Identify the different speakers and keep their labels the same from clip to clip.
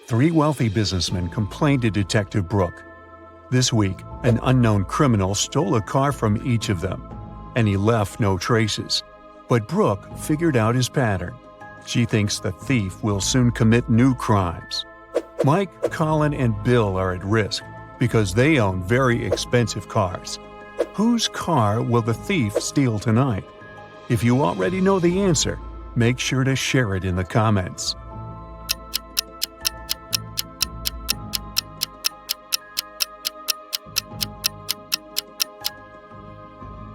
Speaker 1: Three wealthy businessmen complained to Detective Brooke. This week, an unknown criminal stole a car from each of them, and he left no traces. But Brooke figured out his pattern. She thinks the thief will soon commit new crimes. Mike, Colin, and Bill are at risk because they own very expensive cars. Whose car will the thief steal tonight? If you already know the answer, make sure to share it in the comments.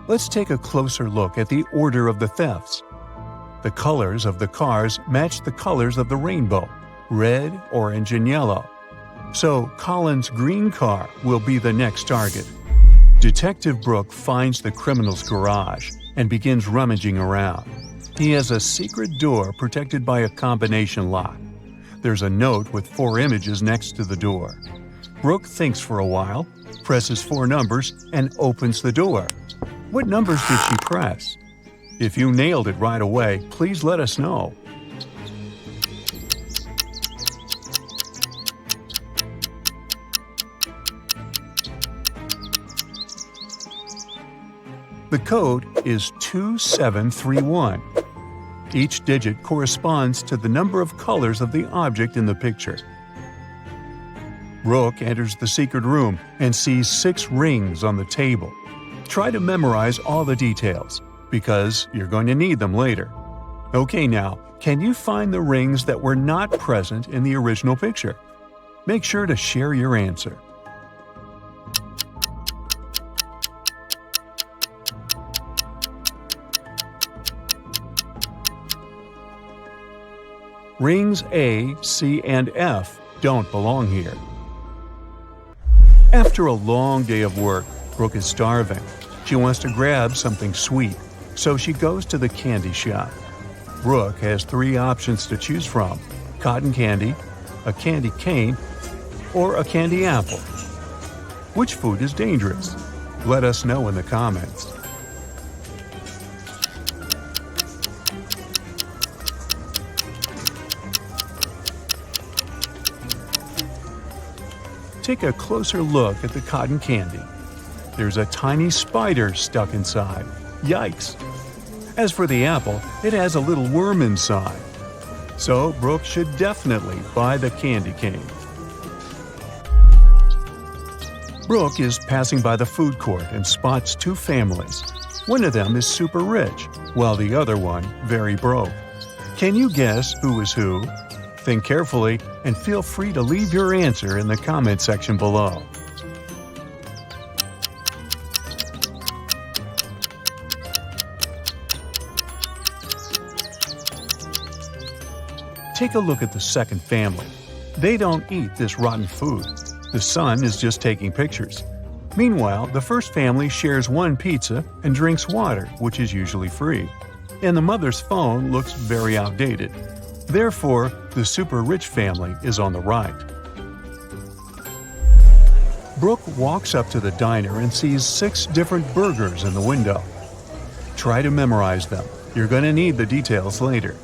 Speaker 1: Let's take a closer look at the order of the thefts. The colors of the cars match the colors of the rainbow: red, orange, and yellow. So Colin's green car will be the next target. Detective Brooke finds the criminal's garage and begins rummaging around. He has a secret door protected by a combination lock. There's a note with 4 images next to the door. Brooke thinks for a while, presses 4 numbers, and opens the door. What numbers did she press? If you nailed it right away, please let us know. The code is 2731. Each digit corresponds to the number of colors of the object in the picture. Brooke enters the secret room and sees 6 rings on the table. Try to memorize all the details, because you're going to need them later. Okay, now, can you find the rings that were not present in the original picture? Make sure to share your answer. Rings A, C, and F don't belong here. After a long day of work, Brooke is starving. She wants to grab something sweet, so she goes to the candy shop. Brooke has 3 options to choose from: cotton candy, a candy cane, or a candy apple. Which food is dangerous? Let us know in the comments. Take a closer look at the cotton candy. There's a tiny spider stuck inside. Yikes! As for the apple, it has a little worm inside. So Brooke should definitely buy the candy cane. Brooke is passing by the food court and spots 2 families. One of them is super rich, while the other one very broke. Can you guess who is who? Think carefully and feel free to leave your answer in the comment section below. Take a look at the second family. They don't eat this rotten food. The son is just taking pictures. Meanwhile, the first family shares 1 pizza and drinks water, which is usually free. And the mother's phone looks very outdated. Therefore, the super rich family is on the right. Brooke walks up to the diner and sees 6 different burgers in the window. Try to memorize them. You're going to need the details later.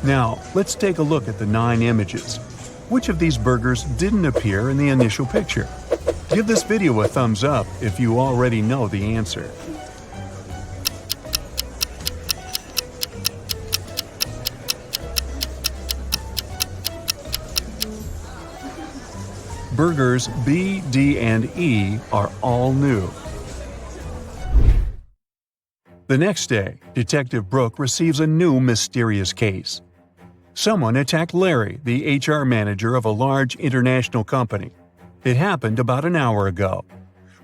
Speaker 1: Now, let's take a look at the 9 images. Which of these burgers didn't appear in the initial picture? Give this video a thumbs up if you already know the answer. Burgers B, D, and E are all new. The next day, Detective Brooke receives a new mysterious case. Someone attacked Larry, the HR manager of a large international company. It happened about an hour ago.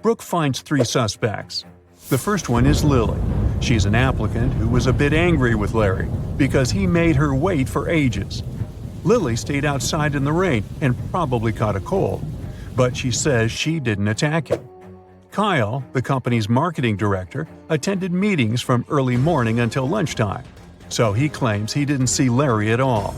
Speaker 1: Brooke finds 3 suspects. The first one is Lily. She's an applicant who was a bit angry with Larry because he made her wait for ages. Lily stayed outside in the rain and probably caught a cold, but she says she didn't attack him. Kyle, the company's marketing director, attended meetings from early morning until lunchtime, so he claims he didn't see Larry at all.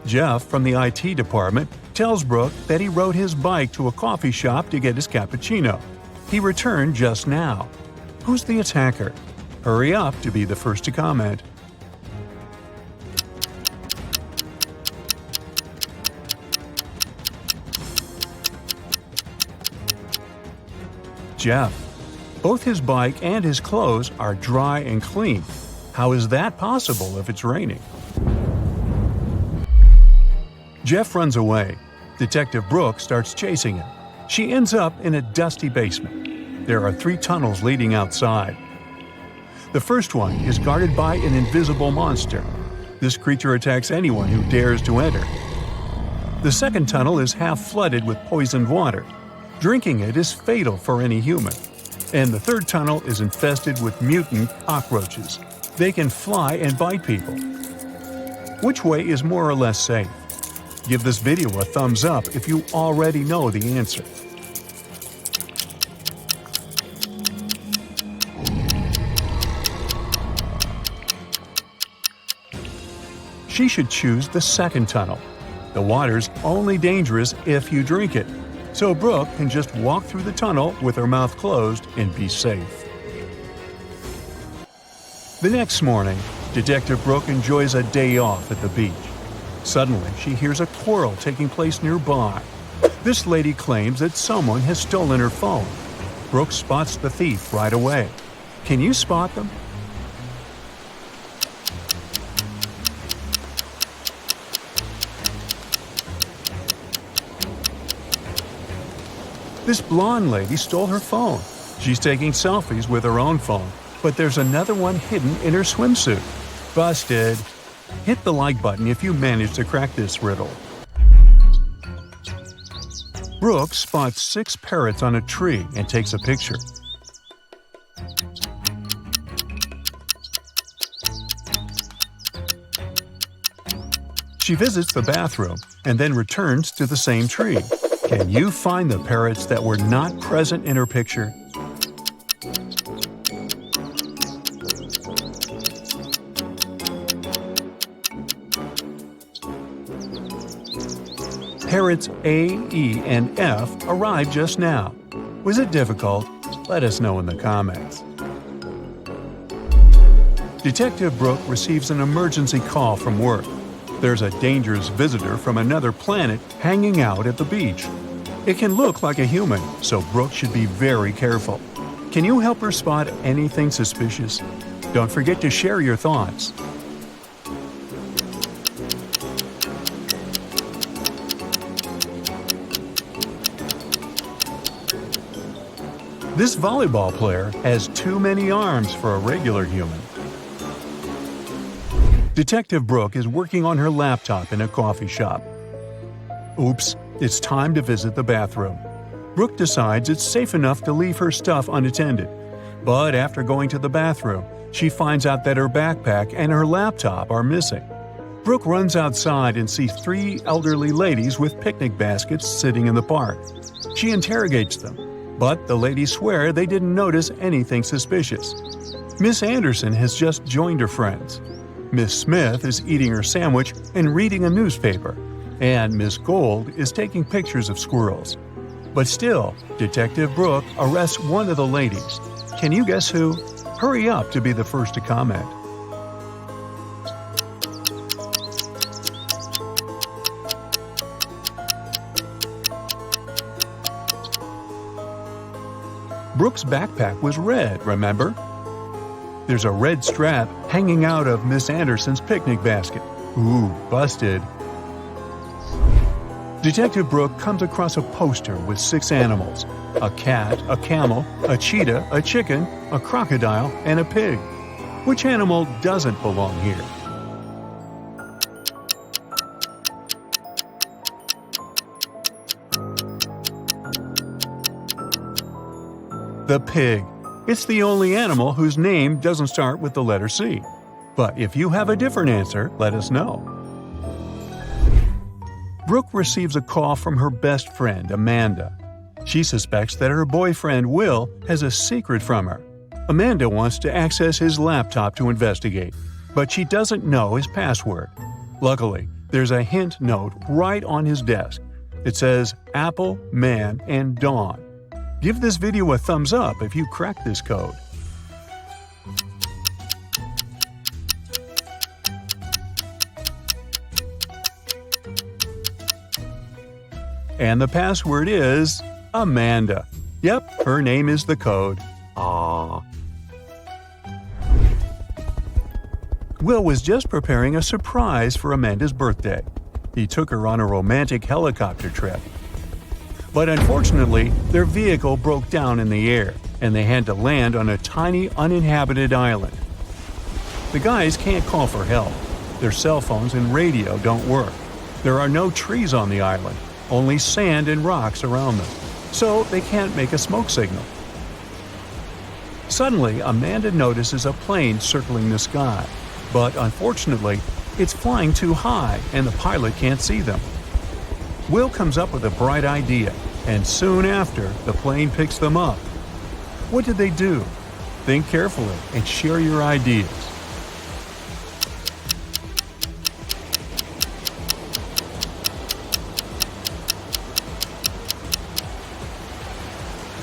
Speaker 1: Jeff from the IT department tells Brooke that he rode his bike to a coffee shop to get his cappuccino. He returned just now. Who's the attacker? Hurry up to be the first to comment. Jeff. Both his bike and his clothes are dry and clean. How is that possible if it's raining? Jeff runs away. Detective Brooke starts chasing him. She ends up in a dusty basement. There are 3 tunnels leading outside. The first one is guarded by an invisible monster. This creature attacks anyone who dares to enter. The second tunnel is half flooded with poisoned water. Drinking it is fatal for any human. And the third tunnel is infested with mutant cockroaches. They can fly and bite people. Which way is more or less safe? Give this video a thumbs up if you already know the answer. She should choose the second tunnel. The water's only dangerous if you drink it, so Brooke can just walk through the tunnel with her mouth closed and be safe. The next morning, Detective Brooke enjoys a day off at the beach. Suddenly, she hears a quarrel taking place nearby. This lady claims that someone has stolen her phone. Brooke spots the thief right away. Can you spot them? This blonde lady stole her phone. She's taking selfies with her own phone, but there's another one hidden in her swimsuit. Busted! Hit the like button if you managed to crack this riddle. Brooke spots 6 parrots on a tree and takes a picture. She visits the bathroom and then returns to the same tree. Can you find the parrots that were not present in her picture? Parrots A, E, and F arrived just now. Was it difficult? Let us know in the comments. Detective Brooke receives an emergency call from work. There's a dangerous visitor from another planet hanging out at the beach. It can look like a human, so Brooke should be very careful. Can you help her spot anything suspicious? Don't forget to share your thoughts. This volleyball player has too many arms for a regular human. Detective Brooke is working on her laptop in a coffee shop. Oops, it's time to visit the bathroom. Brooke decides it's safe enough to leave her stuff unattended. But after going to the bathroom, she finds out that her backpack and her laptop are missing. Brooke runs outside and sees 3 elderly ladies with picnic baskets sitting in the park. She interrogates them, but the ladies swear they didn't notice anything suspicious. Miss Anderson has just joined her friends. Miss Smith is eating her sandwich and reading a newspaper, and Miss Gold is taking pictures of squirrels. But still, Detective Brooke arrests one of the ladies. Can you guess who? Hurry up to be the first to comment. Brooke's backpack was red, remember? There's a red strap hanging out of Miss Anderson's picnic basket. Ooh, busted. Detective Brooke comes across a poster with 6 animals: a cat, a camel, a cheetah, a chicken, a crocodile, and a pig. Which animal doesn't belong here? The pig. It's the only animal whose name doesn't start with the letter C. But if you have a different answer, let us know. Brooke receives a call from her best friend, Amanda. She suspects that her boyfriend, Will, has a secret from her. Amanda wants to access his laptop to investigate, but she doesn't know his password. Luckily, there's a hint note right on his desk. It says Apple, Man, and Dawn. Give this video a thumbs up if you cracked this code. And the password is Amanda. Yep, her name is the code. Aww. Will was just preparing a surprise for Amanda's birthday. He took her on a romantic helicopter trip. But unfortunately, their vehicle broke down in the air, and they had to land on a tiny uninhabited island. The guys can't call for help. Their cell phones and radio don't work. There are no trees on the island, only sand and rocks around them, so they can't make a smoke signal. Suddenly, Amanda notices a plane circling the sky, but unfortunately, it's flying too high and the pilot can't see them. Will comes up with a bright idea, and soon after, the plane picks them up. What did they do? Think carefully and share your ideas.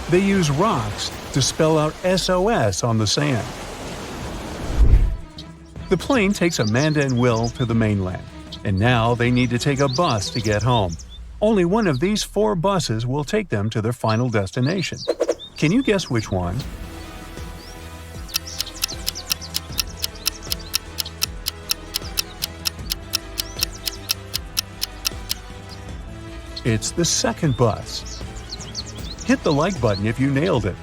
Speaker 1: They use rocks to spell out SOS on the sand. The plane takes Amanda and Will to the mainland, and now they need to take a bus to get home. Only one of these 4 buses will take them to their final destination. Can you guess which one? It's the second bus. Hit the like button if you nailed it.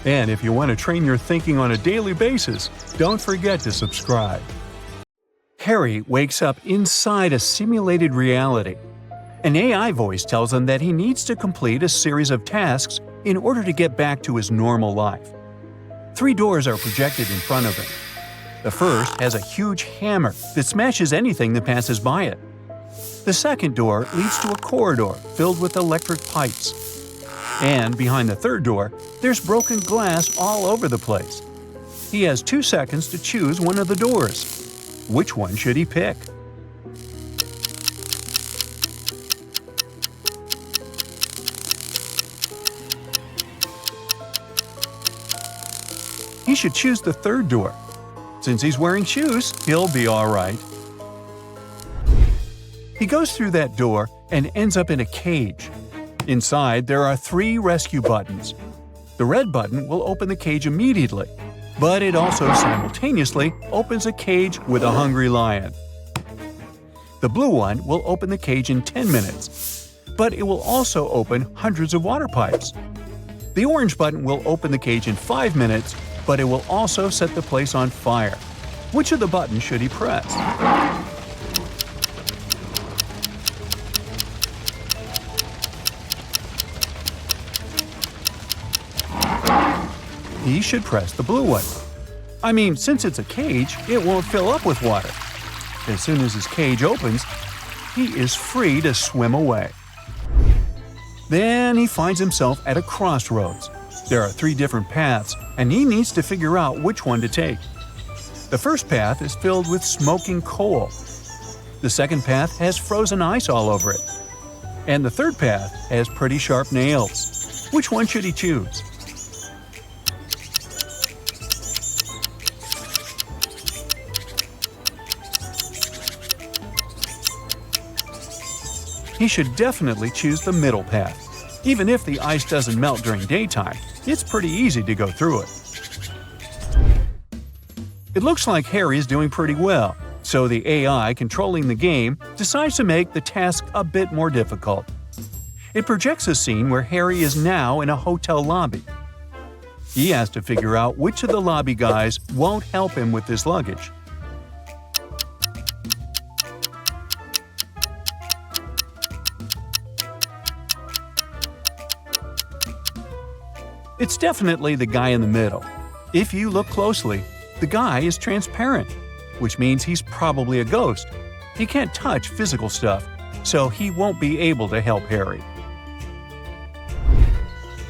Speaker 1: And if you want to train your thinking on a daily basis, don't forget to subscribe. Harry wakes up inside a simulated reality. An AI voice tells him that he needs to complete a series of tasks in order to get back to his normal life. 3 doors are projected in front of him. The first has a huge hammer that smashes anything that passes by it. The second door leads to a corridor filled with electric pipes. And behind the third door, there's broken glass all over the place. He has 2 seconds to choose one of the doors. Which one should he pick? He should choose the third door. Since he's wearing shoes, he'll be all right. He goes through that door and ends up in a cage. Inside, there are 3 rescue buttons. The red button will open the cage immediately, but it also simultaneously opens a cage with a hungry lion. The blue one will open the cage in 10 minutes, but it will also open hundreds of water pipes. The orange button will open the cage in 5 minutes, but it will also set the place on fire. Which of the buttons should he press? He should press the blue one. I mean, since it's a cage, it won't fill up with water. As soon as his cage opens, he is free to swim away. Then he finds himself at a crossroads. There are 3 different paths, and he needs to figure out which one to take. The first path is filled with smoking coal. The second path has frozen ice all over it. And the third path has pretty sharp nails. Which one should he choose? He should definitely choose the middle path. Even if the ice doesn't melt during daytime, it's pretty easy to go through it. It looks like Harry is doing pretty well, so the AI controlling the game decides to make the task a bit more difficult. It projects a scene where Harry is now in a hotel lobby. He has to figure out which of the lobby guys won't help him with his luggage. It's definitely the guy in the middle. If you look closely, the guy is transparent, which means he's probably a ghost. He can't touch physical stuff, so he won't be able to help Harry.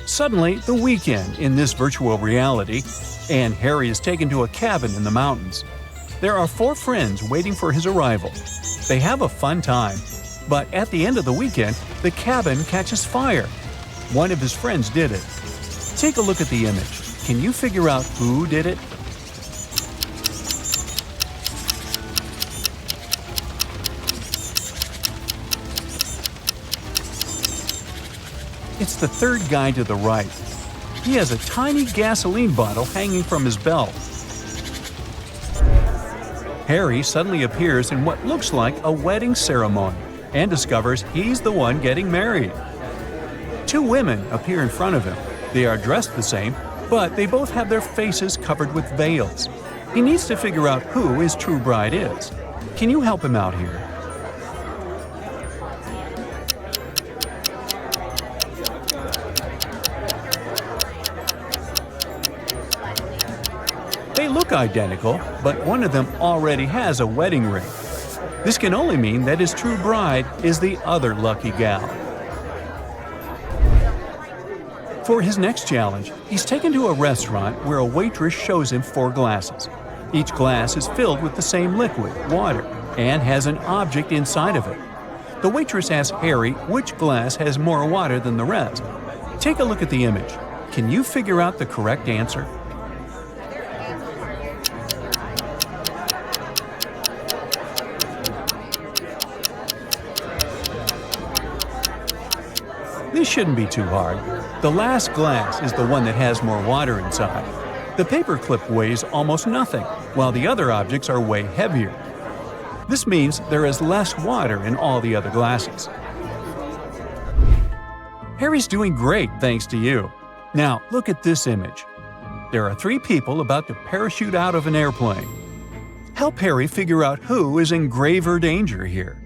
Speaker 1: Suddenly, the weekend in this virtual reality, and Harry is taken to a cabin in the mountains. There are 4 friends waiting for his arrival. They have a fun time, but at the end of the weekend, the cabin catches fire. One of his friends did it. Take a look at the image. Can you figure out who did it? It's the third guy to the right. He has a tiny gasoline bottle hanging from his belt. Harry suddenly appears in what looks like a wedding ceremony and discovers he's the one getting married. Two women appear in front of him. They are dressed the same, but they both have their faces covered with veils. He needs to figure out who his true bride is. Can you help him out here? They look identical, but one of them already has a wedding ring. This can only mean that his true bride is the other lucky gal. For his next challenge, he's taken to a restaurant where a waitress shows him 4 glasses. Each glass is filled with the same liquid, water, and has an object inside of it. The waitress asks Harry which glass has more water than the rest. Take a look at the image. Can you figure out the correct answer? This shouldn't be too hard. The last glass is the one that has more water inside. The paperclip weighs almost nothing, while the other objects are way heavier. This means there is less water in all the other glasses. Harry's doing great thanks to you. Now look at this image. There are 3 people about to parachute out of an airplane. Help Harry figure out who is in graver danger here.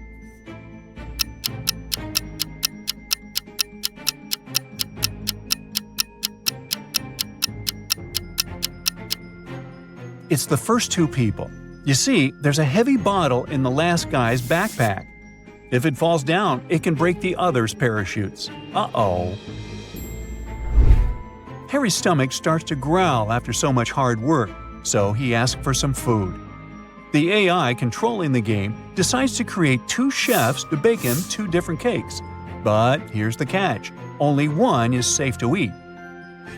Speaker 1: It's the first 2 people. You see, there's a heavy bottle in the last guy's backpack. If it falls down, it can break the other's parachutes. Uh-oh. Harry's stomach starts to growl after so much hard work, so he asks for some food. The AI controlling the game decides to create 2 chefs to bake him 2 different cakes. But here's the catch. Only one is safe to eat.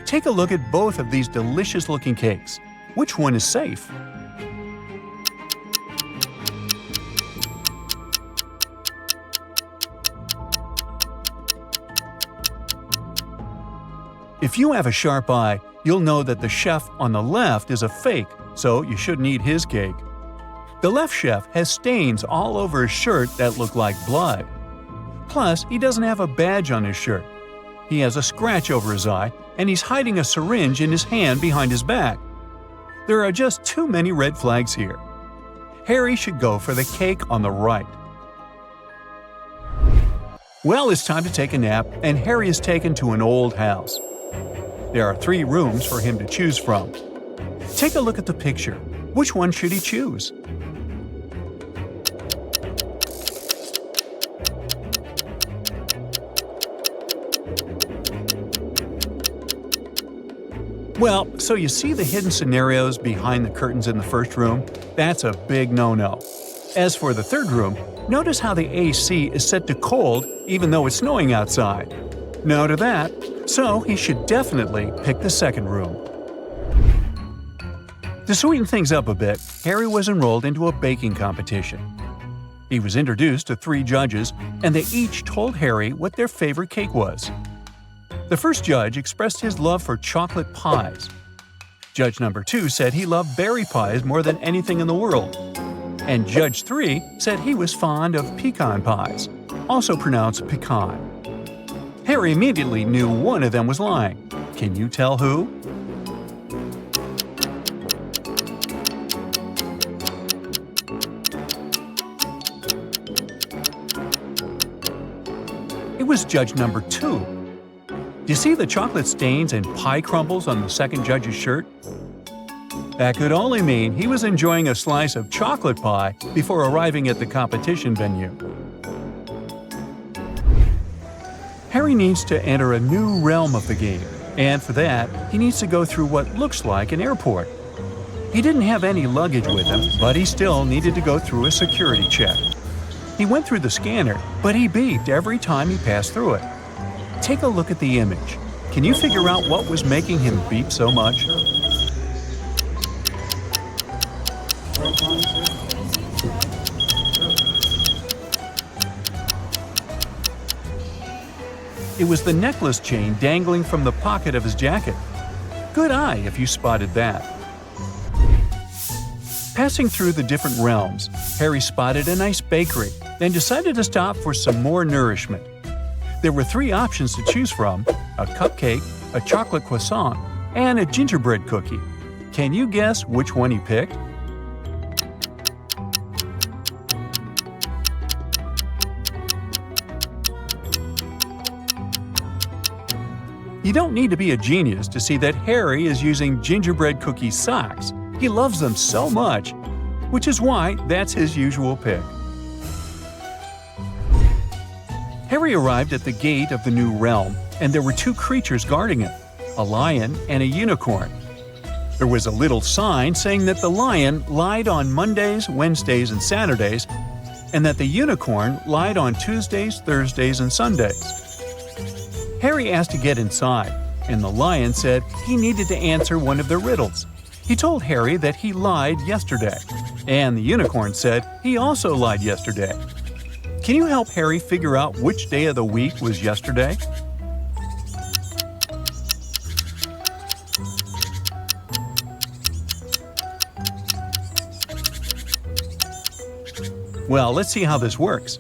Speaker 1: Take a look at both of these delicious-looking cakes. Which one is safe? If you have a sharp eye, you'll know that the chef on the left is a fake, so you shouldn't eat his cake. The left chef has stains all over his shirt that look like blood. Plus, he doesn't have a badge on his shirt. He has a scratch over his eye, and he's hiding a syringe in his hand behind his back. There are just too many red flags here. Harry should go for the cake on the right. Well, it's time to take a nap, and Harry is taken to an old house. There are 3 rooms for him to choose from. Take a look at the picture. Which one should he choose? Well, so you see the hidden scenarios behind the curtains in the first room? That's a big no-no. As for the third room, notice how the AC is set to cold even though it's snowing outside. No to that, so he should definitely pick the second room. To sweeten things up a bit, Harry was enrolled into a baking competition. He was introduced to 3 judges, and they each told Harry what their favorite cake was. The first judge expressed his love for chocolate pies. Judge number 2 said he loved berry pies more than anything in the world. And Judge 3 said he was fond of pecan pies, also pronounced pecan. Harry immediately knew one of them was lying. Can you tell who? It was judge number 2. Do you see the chocolate stains and pie crumbles on the second judge's shirt? That could only mean he was enjoying a slice of chocolate pie before arriving at the competition venue. Harry needs to enter a new realm of the game, and for that, he needs to go through what looks like an airport. He didn't have any luggage with him, but he still needed to go through a security check. He went through the scanner, but he beeped every time he passed through it. Take a look at the image. Can you figure out what was making him beep so much? It was the necklace chain dangling from the pocket of his jacket. Good eye if you spotted that. Passing through the different realms, Harry spotted a nice bakery and decided to stop for some more nourishment. There were 3 options to choose from: a cupcake, a chocolate croissant, and a gingerbread cookie. Can you guess which one he picked? You don't need to be a genius to see that Harry is using gingerbread cookie socks. He loves them so much, which is why that's his usual pick. Harry arrived at the gate of the new realm, and there were 2 creatures guarding him, a lion and a unicorn. There was a little sign saying that the lion lied on Mondays, Wednesdays, and Saturdays, and that the unicorn lied on Tuesdays, Thursdays, and Sundays. Harry asked to get inside, and the lion said he needed to answer one of the riddles. He told Harry that he lied yesterday, and the unicorn said he also lied yesterday. Can you help Harry figure out which day of the week was yesterday? Well, let's see how this works.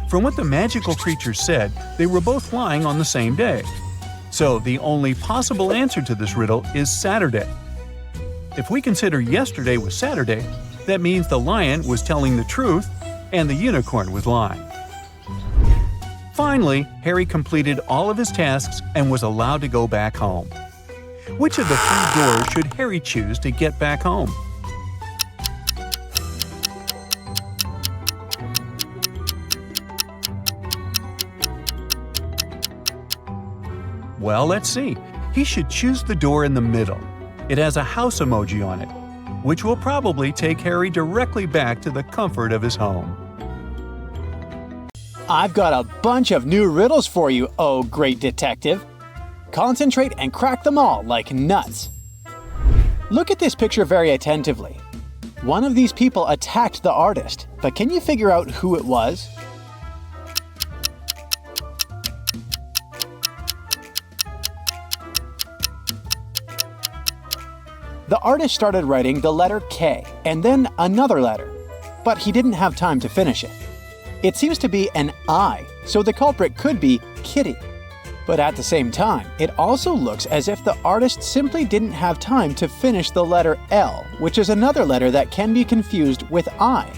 Speaker 1: From what the magical creatures said, they were both lying on the same day. So the only possible answer to this riddle is Saturday. If we consider yesterday was Saturday, that means the lion was telling the truth and the unicorn was lying. Finally, Harry completed all of his tasks and was allowed to go back home. Which of the 3 doors should Harry choose to get back home? Well, let's see. He should choose the door in the middle. It has a house emoji on it, which will probably take Harry directly back to the comfort of his home.
Speaker 2: I've got a bunch of new riddles for you, oh great detective. Concentrate and crack them all like nuts. Look at this picture very attentively. One of these people attacked the artist, but can you figure out who it was? The artist started writing the letter K and then another letter, but he didn't have time to finish it. It seems to be an I, so the culprit could be Kitty. But at the same time, it also looks as if the artist simply didn't have time to finish the letter L, which is another letter that can be confused with I.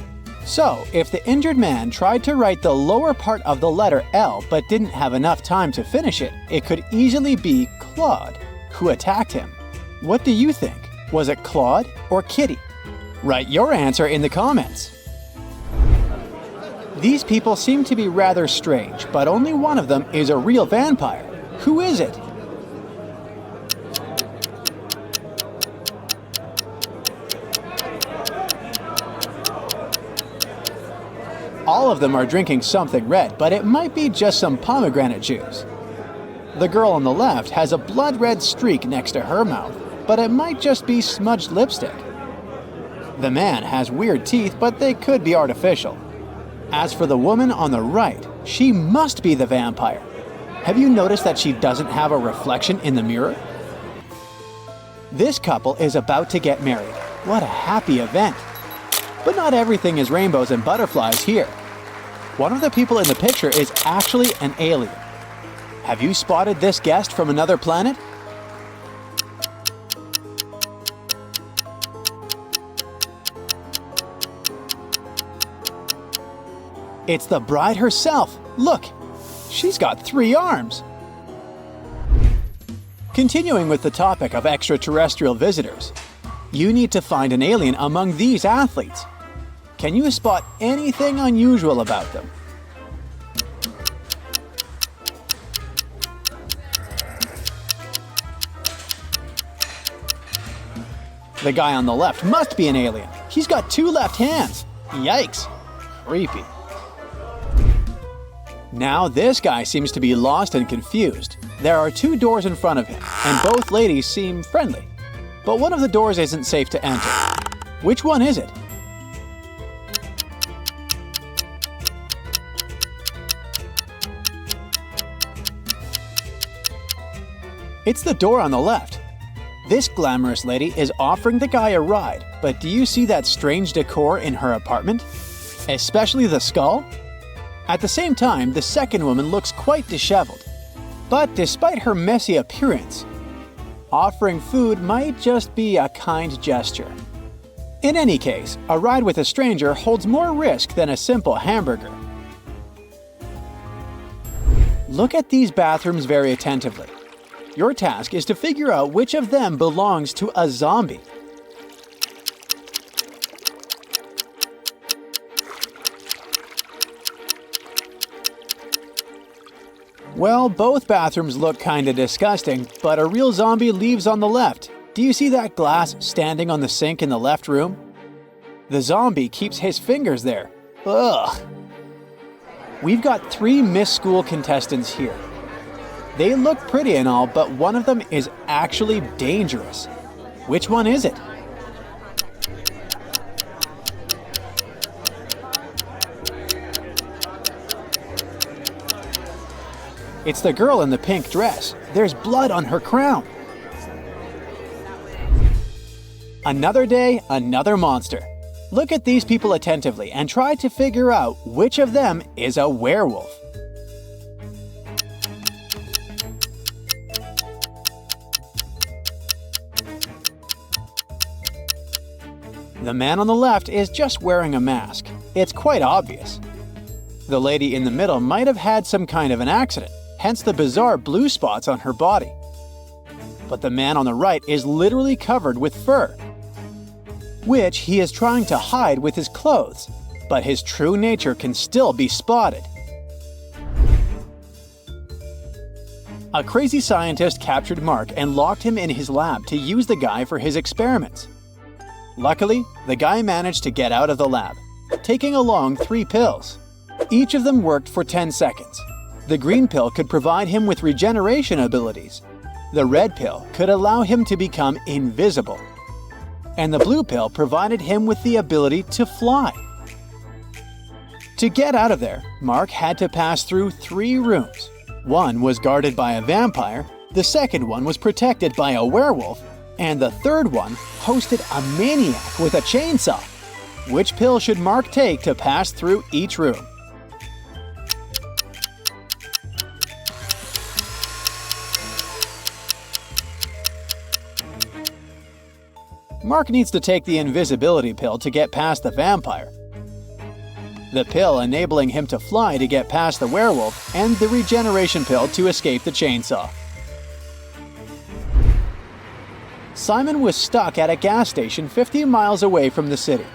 Speaker 2: So, if the injured man tried to write the lower part of the letter L but didn't have enough time to finish it, it could easily be Claude, who attacked him. What do you think? Was it Claude or Kitty? Write your answer in the comments. These people seem to be rather strange, but only one of them is a real vampire. Who is it? All of them are drinking something red, but it might be just some pomegranate juice. The girl on the left has a blood red streak next to her mouth, but it might just be smudged lipstick. The man has weird teeth, but they could be artificial. As for the woman on the right, she must be the vampire. Have you noticed that she doesn't have a reflection in the mirror? This couple is about to get married. What a happy event. But not everything is rainbows and butterflies here. One of the people in the picture is actually an alien. Have you spotted this guest from another planet? It's the bride herself. Look, she's got 3 arms. Continuing with the topic of extraterrestrial visitors, you need to find an alien among these athletes. Can you spot anything unusual about them? The guy on the left must be an alien. He's got 2 left hands. Yikes. Creepy. Now this guy seems to be lost and confused. There are 2 doors in front of him, and both ladies seem friendly. But one of the doors isn't safe to enter. Which one is it? It's the door on the left. This glamorous lady is offering the guy a ride, but do you see that strange decor in her apartment? Especially the skull? At the same time, the second woman looks quite disheveled. But despite her messy appearance, offering food might just be a kind gesture. In any case, a ride with a stranger holds more risk than a simple hamburger. Look at these bathrooms very attentively. Your task is to figure out which of them belongs to a zombie. Well, both bathrooms look kinda disgusting, but a real zombie leaves on the left. Do you see that glass standing on the sink in the left room? The zombie keeps his fingers there. Ugh. We've got 3 Miss School contestants here. They look pretty and all, but one of them is actually dangerous. Which one is it? It's the girl in the pink dress. There's blood on her crown. Another day, another monster. Look at these people attentively and try to figure out which of them is a werewolf. The man on the left is just wearing a mask. It's quite obvious. The lady in the middle might have had some kind of an accident, hence the bizarre blue spots on her body. But the man on the right is literally covered with fur, which he is trying to hide with his clothes, but his true nature can still be spotted. A crazy scientist captured Mark and locked him in his lab to use the guy for his experiments. Luckily, the guy managed to get out of the lab, taking along 3 pills. Each of them worked for 10 seconds. The green pill could provide him with regeneration abilities. The red pill could allow him to become invisible. And the blue pill provided him with the ability to fly. To get out of there, Mark had to pass through 3 rooms. One was guarded by a vampire, the second one was protected by a werewolf, and the third one hosted a maniac with a chainsaw. Which pill should Mark take to pass through each room? Mark needs to take the invisibility pill to get past the vampire, the pill enabling him to fly to get past the werewolf, and the regeneration pill to escape the chainsaw. Simon was stuck at a gas station 50 miles away from the city.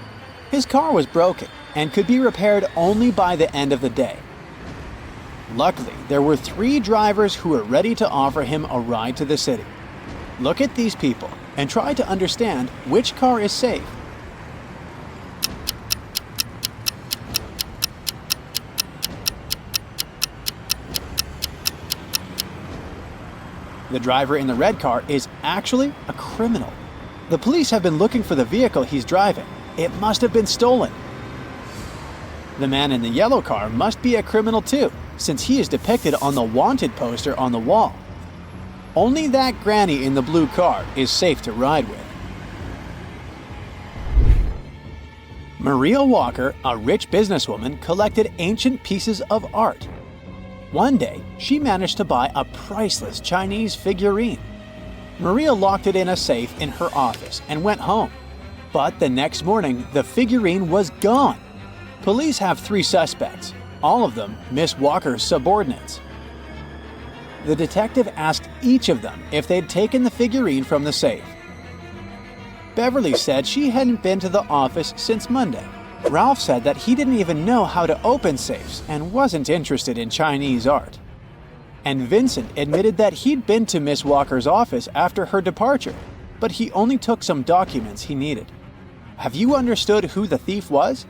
Speaker 2: His car was broken and could be repaired only by the end of the day. Luckily, there were 3 drivers who were ready to offer him a ride to the city. Look at these people and try to understand which car is safe. The driver in the red car is actually a criminal. The police have been looking for the vehicle he's driving. It must have been stolen. The man in the yellow car must be a criminal too, since he is depicted on the wanted poster on the wall. Only that granny in the blue car is safe to ride with. Maria Walker, a rich businesswoman, collected ancient pieces of art. One day, she managed to buy a priceless Chinese figurine. Maria locked it in a safe in her office and went home. But the next morning, the figurine was gone. Police have 3 suspects, all of them Miss Walker's subordinates. The detective asked each of them if they'd taken the figurine from the safe. Beverly said she hadn't been to the office since Monday. Ralph said that he didn't even know how to open safes and wasn't interested in Chinese art. And Vincent admitted that he'd been to Miss Walker's office after her departure, but he only took some documents he needed. Have you understood who the thief was?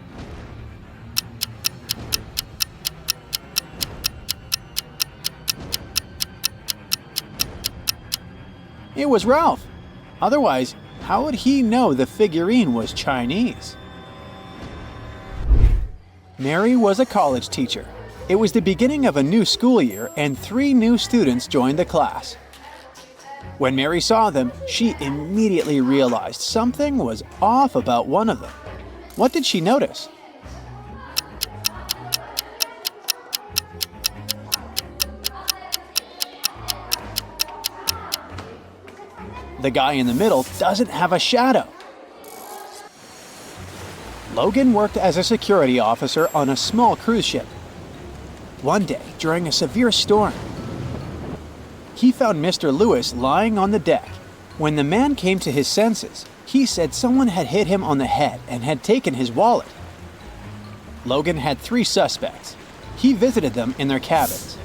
Speaker 2: It was Ralph. Otherwise, how would he know the figurine was Chinese? Mary was a college teacher. It was the beginning of a new school year and 3 new students joined the class. When Mary saw them, she immediately realized something was off about one of them. What did she notice? The guy in the middle doesn't have a shadow. Logan worked as a security officer on a small cruise ship. One day, during a severe storm, he found Mr. Lewis lying on the deck. When the man came to his senses, he said someone had hit him on the head and had taken his wallet. Logan had 3 suspects. He visited them in their cabins.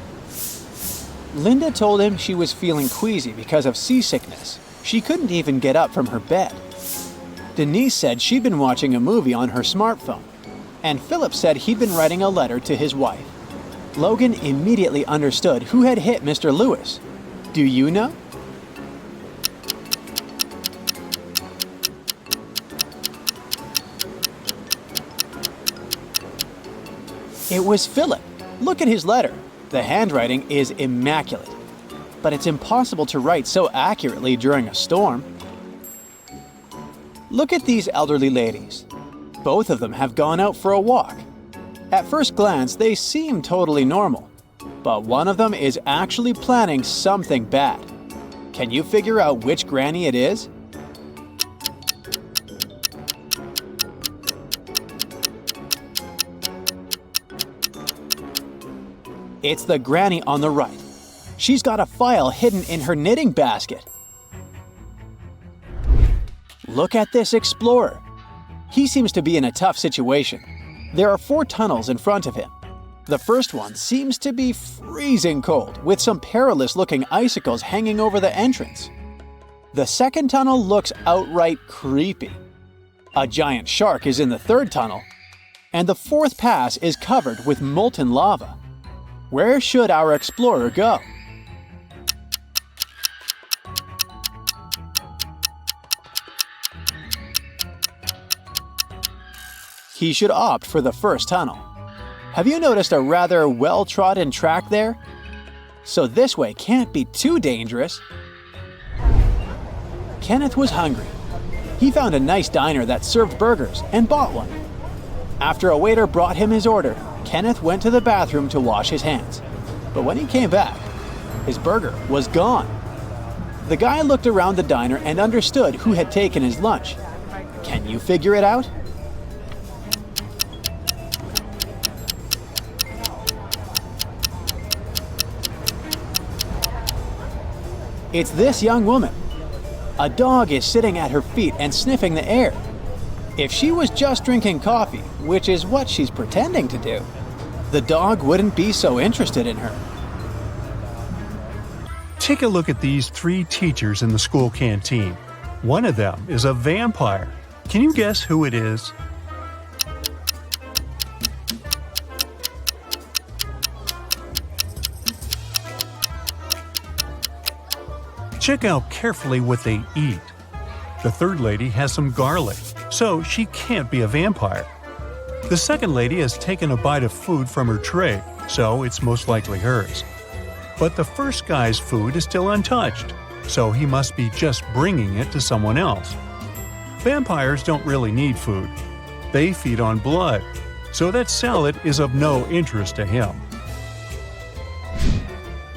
Speaker 2: Linda told him she was feeling queasy because of seasickness. She couldn't even get up from her bed. Denise said she'd been watching a movie on her smartphone. And Philip said he'd been writing a letter to his wife. Logan immediately understood who had hit Mr. Lewis. Do you know? It was Philip. Look at his letter. The handwriting is immaculate. But it's impossible to write so accurately during a storm. Look at these elderly ladies. Both of them have gone out for a walk. At first glance, they seem totally normal. But one of them is actually planning something bad. Can you figure out which granny it is? It's the granny on the right. She's got a file hidden in her knitting basket. Look at this explorer. He seems to be in a tough situation. There are 4 tunnels in front of him. The first one seems to be freezing cold, with some perilous-looking icicles hanging over the entrance. The second tunnel looks outright creepy. A giant shark is in the third tunnel, and the fourth pass is covered with molten lava. Where should our explorer go? He should opt for the first tunnel. Have you noticed a rather well-trodden track there? So this way can't be too dangerous. Kenneth was hungry. He found a nice diner that served burgers and bought one. After a waiter brought him his order, Kenneth went to the bathroom to wash his hands. But when he came back, his burger was gone. The guy looked around the diner and understood who had taken his lunch. Can you figure it out? It's this young woman. A dog is sitting at her feet and sniffing the air. If she was just drinking coffee, which is what she's pretending to do, the dog wouldn't be so interested in her.
Speaker 1: Take a look at these 3 teachers in the school canteen. One of them is a vampire. Can you guess who it is? Check out carefully what they eat. The third lady has some garlic, so she can't be a vampire. The second lady has taken a bite of food from her tray, so it's most likely hers. But the first guy's food is still untouched, so he must be just bringing it to someone else. Vampires don't really need food. They feed on blood, so that salad is of no interest to him.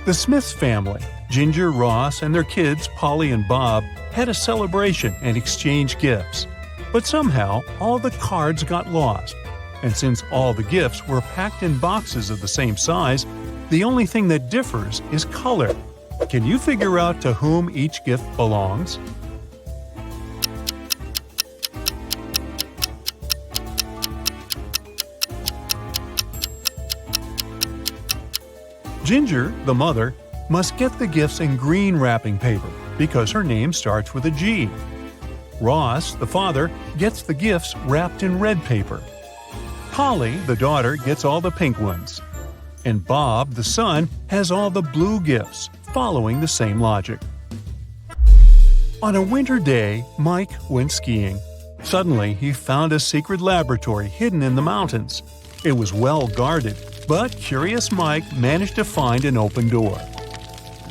Speaker 1: The Smiths family, Ginger, Ross, and their kids, Polly and Bob, had a celebration and exchanged gifts. But somehow, all the cards got lost. And since all the gifts were packed in boxes of the same size, the only thing that differs is color. Can you figure out to whom each gift belongs? Ginger, the mother, must get the gifts in green wrapping paper because her name starts with a G. Ross, the father, gets the gifts wrapped in red paper. Polly, the daughter, gets all the pink ones. And Bob, the son, has all the blue gifts, following the same logic. On a winter day, Mike went skiing. Suddenly, he found a secret laboratory hidden in the mountains. It was well guarded, but curious Mike managed to find an open door.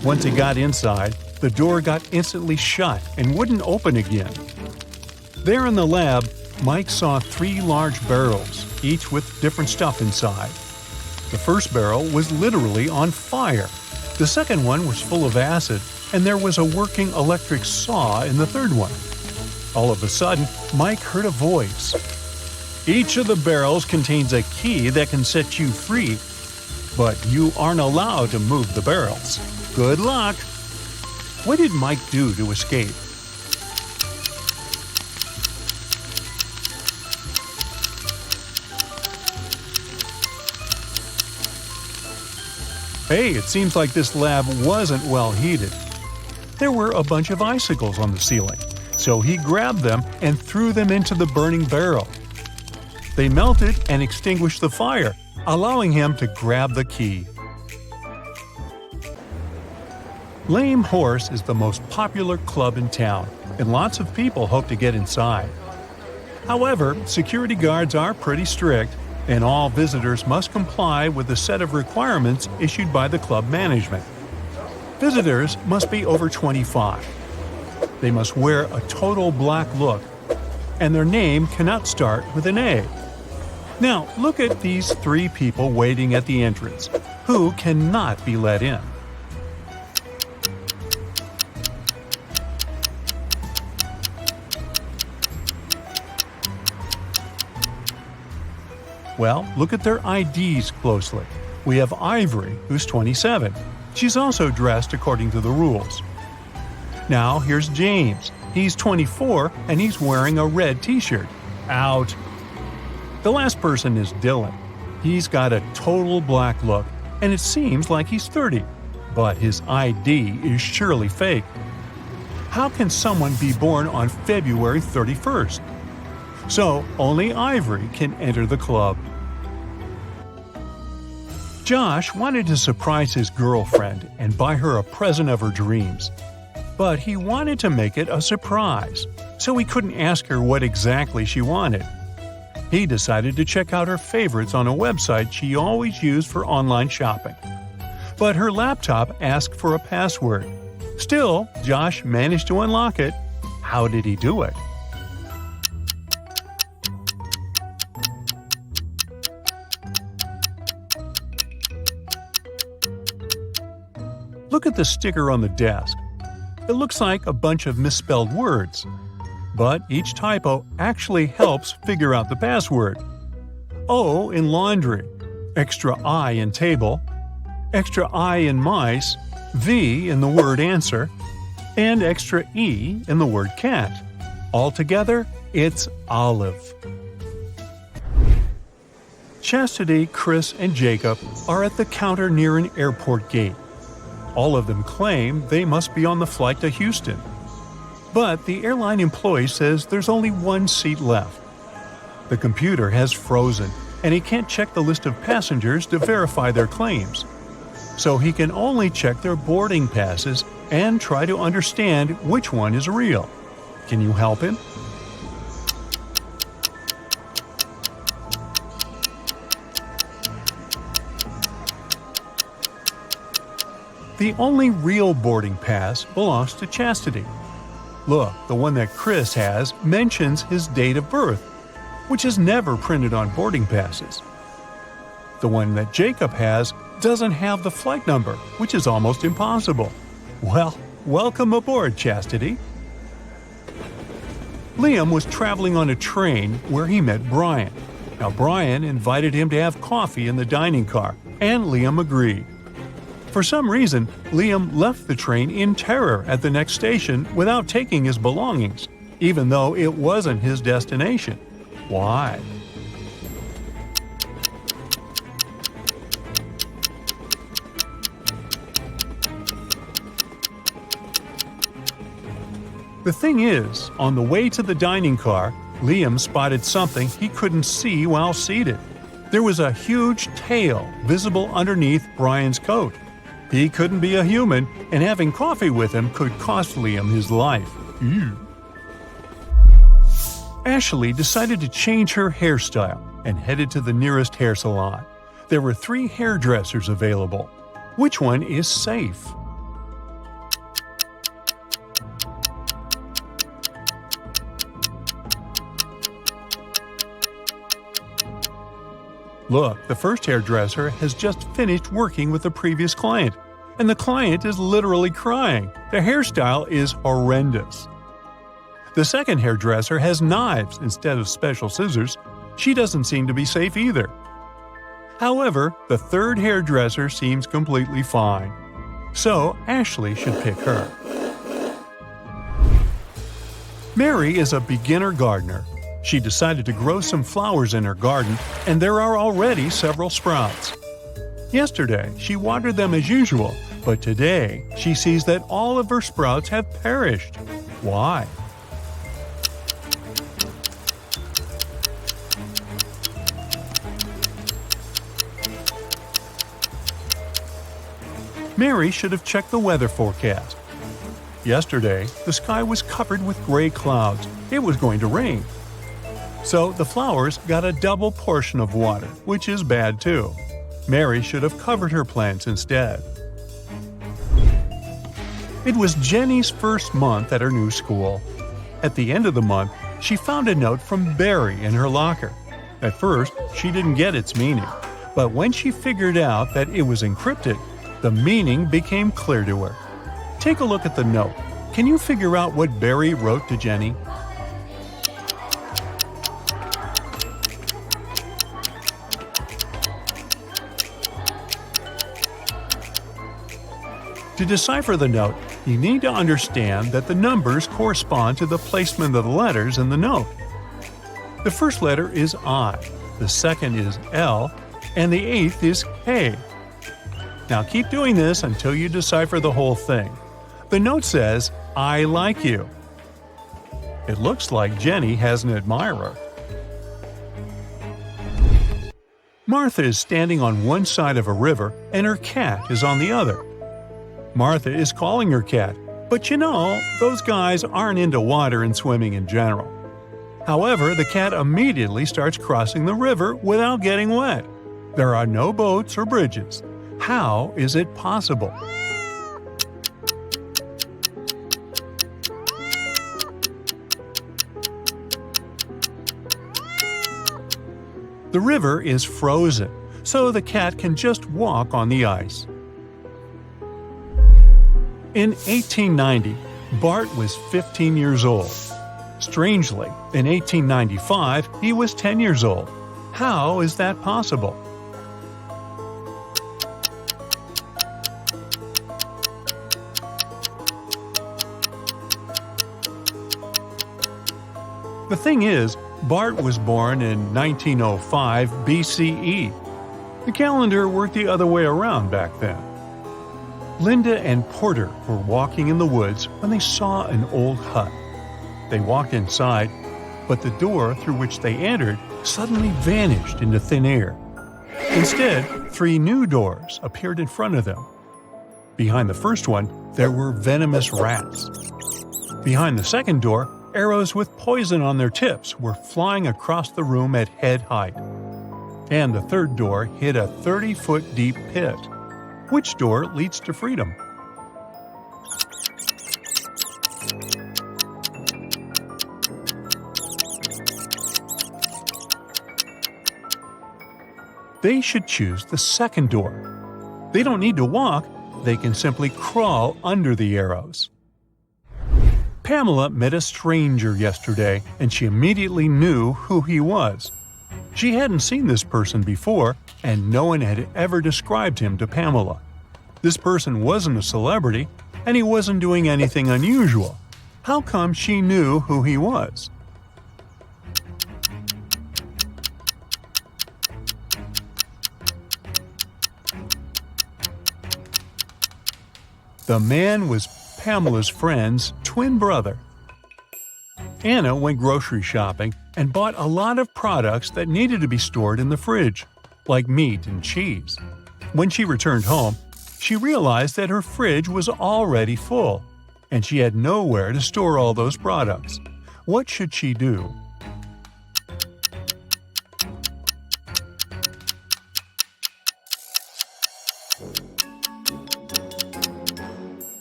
Speaker 1: Once he got inside, The door got instantly shut and wouldn't open again. There in the lab, Mike saw 3 large barrels, each with different stuff inside. The first barrel was literally on fire. The second one was full of acid, and there was a working electric saw in the third one. All of a sudden, Mike heard a voice. "Each of the barrels contains a key that can set you free, but you aren't allowed to move the barrels. Good luck!" What did Mike do to escape? Hey, it seems like this lab wasn't well heated. There were a bunch of icicles on the ceiling, so he grabbed them and threw them into the burning barrel. They melted and extinguished the fire, allowing him to grab the key. Lame Horse is the most popular club in town, and lots of people hope to get inside. However, security guards are pretty strict, and all visitors must comply with a set of requirements issued by the club management. Visitors must be over 25. They must wear a total black look, and their name cannot start with an A. Now, look at these 3 people waiting at the entrance, who cannot be let in. Well, look at their IDs closely. We have Ivory, who's 27. She's also dressed according to the rules. Now, here's James. He's 24, and he's wearing a red t-shirt. Out. The last person is Dylan. He's got a total black look, and it seems like he's 30. But his ID is surely fake. How can someone be born on February 31st? So, only Ivory can enter the club. Josh wanted to surprise his girlfriend and buy her a present of her dreams. But he wanted to make it a surprise, so he couldn't ask her what exactly she wanted. He decided to check out her favorites on a website she always used for online shopping. But her laptop asked for a password. Still, Josh managed to unlock it. How did he do it? Look at the sticker on the desk. It looks like a bunch of misspelled words. But each typo actually helps figure out the password. O in laundry, extra I in table, extra I in mice, V in the word answer, and extra E in the word cat. Altogether, it's olive. Chastity, Chris, and Jacob are at the counter near an airport gate. All of them claim they must be on the flight to Houston. But the airline employee says there's only 1 seat left. The computer has frozen, and he can't check the list of passengers to verify their claims. So he can only check their boarding passes and try to understand which one is real. Can you help him? The only real boarding pass belongs to Chastity. Look, the one that Chris has mentions his date of birth, which is never printed on boarding passes. The one that Jacob has doesn't have the flight number, which is almost impossible. Well, welcome aboard, Chastity. Liam was traveling on a train where he met Brian. Now, Brian invited him to have coffee in the dining car, and Liam agreed. For some reason, Liam left the train in terror at the next station without taking his belongings, even though it wasn't his destination. Why? The thing is, on the way to the dining car, Liam spotted something he couldn't see while seated. There was a huge tail visible underneath Brian's coat. He couldn't be a human, and having coffee with him could cost Liam his life. Ew. Ashley decided to change her hairstyle and headed to the nearest hair salon. There were 3 hairdressers available. Which one is safe? Look, the first hairdresser has just finished working with the previous client, and the client is literally crying. The hairstyle is horrendous. The second hairdresser has knives instead of special scissors. She doesn't seem to be safe either. However, the third hairdresser seems completely fine. So Ashley should pick her. Mary is a beginner gardener. She decided to grow some flowers in her garden, and there are already several sprouts. Yesterday, she watered them as usual, but today she sees that all of her sprouts have perished. Why? Mary should have checked the weather forecast. Yesterday, the sky was covered with gray clouds. It was going to rain. So the flowers got a double portion of water, which is bad too. Mary should have covered her plants instead. It was Jenny's first month at her new school. At the end of the month, she found a note from Barry in her locker. At first, she didn't get its meaning, but when she figured out that it was encrypted, the meaning became clear to her. Take a look at the note. Can you figure out what Barry wrote to Jenny? To decipher the note, you need to understand that the numbers correspond to the placement of the letters in the note. The first letter is I, the second is L, and the eighth is K. Now keep doing this until you decipher the whole thing. The note says, I like you. It looks like Jenny has an admirer. Martha is standing on one side of a river and her cat is on the other. Martha is calling her cat, but you know, those guys aren't into water and swimming in general. However, the cat immediately starts crossing the river without getting wet. There are no boats or bridges. How is it possible? The river is frozen, so the cat can just walk on the ice. In 1890, Bart was 15 years old. Strangely, in 1895, he was 10 years old. How is that possible? The thing is, Bart was born in 1905 BCE. The calendar worked the other way around back then. Linda and Porter were walking in the woods when they saw an old hut. They walked inside, but the door through which they entered suddenly vanished into thin air. Instead, 3 new doors appeared in front of them. Behind the first one, there were venomous rats. Behind the second door, arrows with poison on their tips were flying across the room at head height. And the third door hid a 30-foot deep pit. Which door leads to freedom? They should choose the second door. They don't need to walk, they can simply crawl under the arrows. Pamela met a stranger yesterday, and she immediately knew who he was. She hadn't seen this person before, and no one had ever described him to Pamela. This person wasn't a celebrity, and he wasn't doing anything unusual. How come she knew who he was? The man was Pamela's friend's twin brother. Anna went grocery shopping and bought a lot of products that needed to be stored in the fridge, like meat and cheese. When she returned home, she realized that her fridge was already full, and she had nowhere to store all those products. What should she do?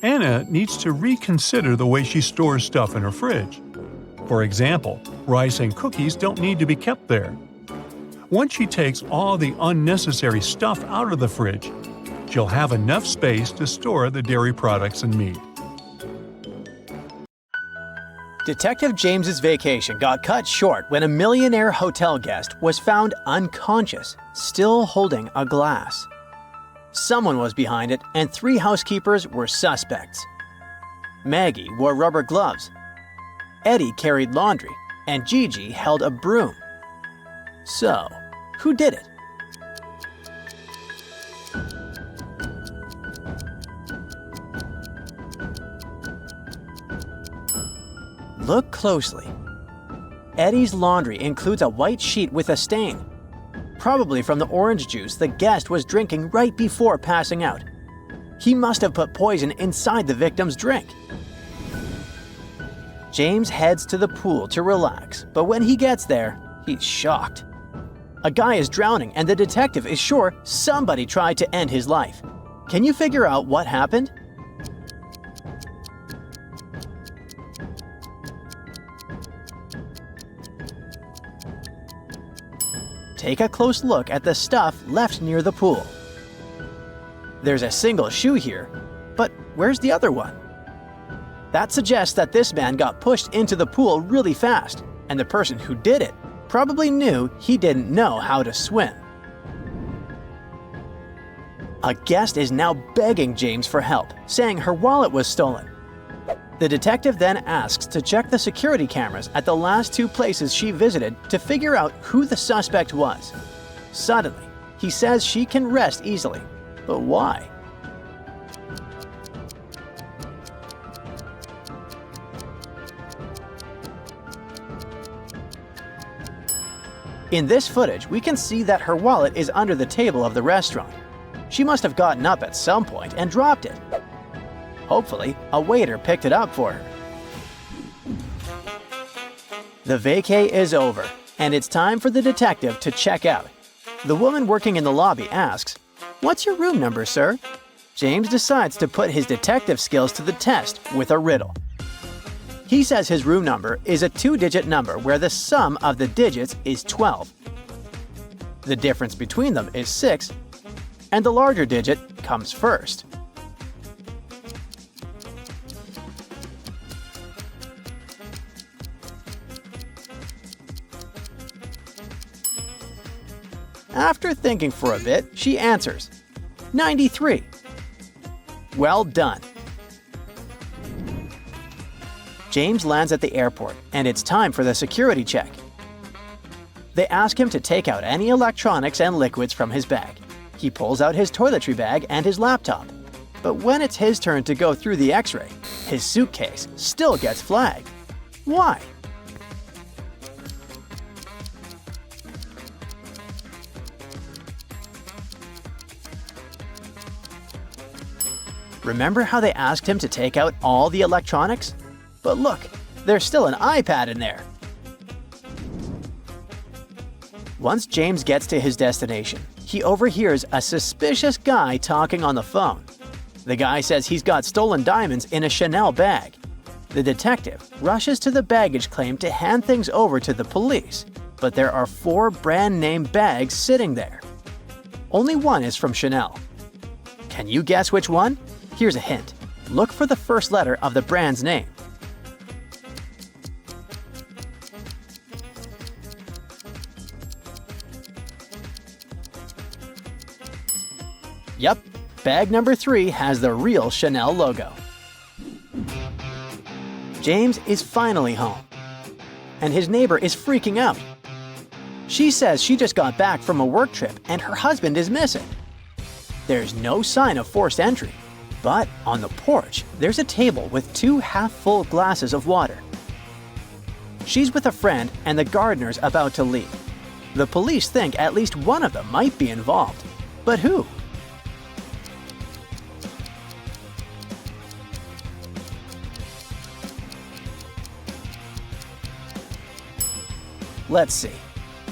Speaker 1: Anna needs to reconsider the way she stores stuff in her fridge. For example, rice and cookies don't need to be kept there. Once she takes all the unnecessary stuff out of the fridge, she'll have enough space to store the dairy products and meat.
Speaker 2: Detective James's vacation got cut short when a millionaire hotel guest was found unconscious, still holding a glass. Someone was behind it, and 3 housekeepers were suspects. Maggie wore rubber gloves, Eddie carried laundry, and Gigi held a broom. So, who did it? Look closely. Eddie's laundry includes a white sheet with a stain, probably from the orange juice the guest was drinking right before passing out. He must have put poison inside the victim's drink. James heads to the pool to relax, but when he gets there, he's shocked. A guy is drowning and the detective is sure somebody tried to end his life. Can you figure out what happened? Take a close look at the stuff left near the pool. There's a single shoe here, but where's the other one? That suggests that this man got pushed into the pool really fast, and the person who did it probably knew he didn't know how to swim. A guest is now begging James for help, saying her wallet was stolen. The detective then asks to check the security cameras at the last 2 places she visited to figure out who the suspect was. Suddenly, he says she can rest easily. But why? In this footage, we can see that her wallet is under the table of the restaurant. She must have gotten up at some point and dropped it. Hopefully, a waiter picked it up for her. The vacay is over, and it's time for the detective to check out. The woman working in the lobby asks, "What's your room number, sir?" James decides to put his detective skills to the test with a riddle. He says his room number is a 2-digit number where the sum of the digits is 12. The difference between them is 6, and the larger digit comes first. After thinking for a bit, she answers, 93. Well done. James lands at the airport, and it's time for the security check. They ask him to take out any electronics and liquids from his bag. He pulls out his toiletry bag and his laptop. But when it's his turn to go through the x-ray, his suitcase still gets flagged. Why? Remember how they asked him to take out all the electronics? But look, there's still an iPad in there. Once James gets to his destination, he overhears a suspicious guy talking on the phone. The guy says he's got stolen diamonds in a Chanel bag. The detective rushes to the baggage claim to hand things over to the police, but there are 4 brand-name bags sitting there. Only one is from Chanel. Can you guess which one? Here's a hint. Look for the first letter of the brand's name. Yep, bag number 3 has the real Chanel logo. James is finally home, and his neighbor is freaking out. She says she just got back from a work trip and her husband is missing. There's no sign of forced entry, but on the porch, there's a table with 2 half-full glasses of water. She's with a friend and the gardener's about to leave. The police think at least one of them might be involved, but who? Let's see.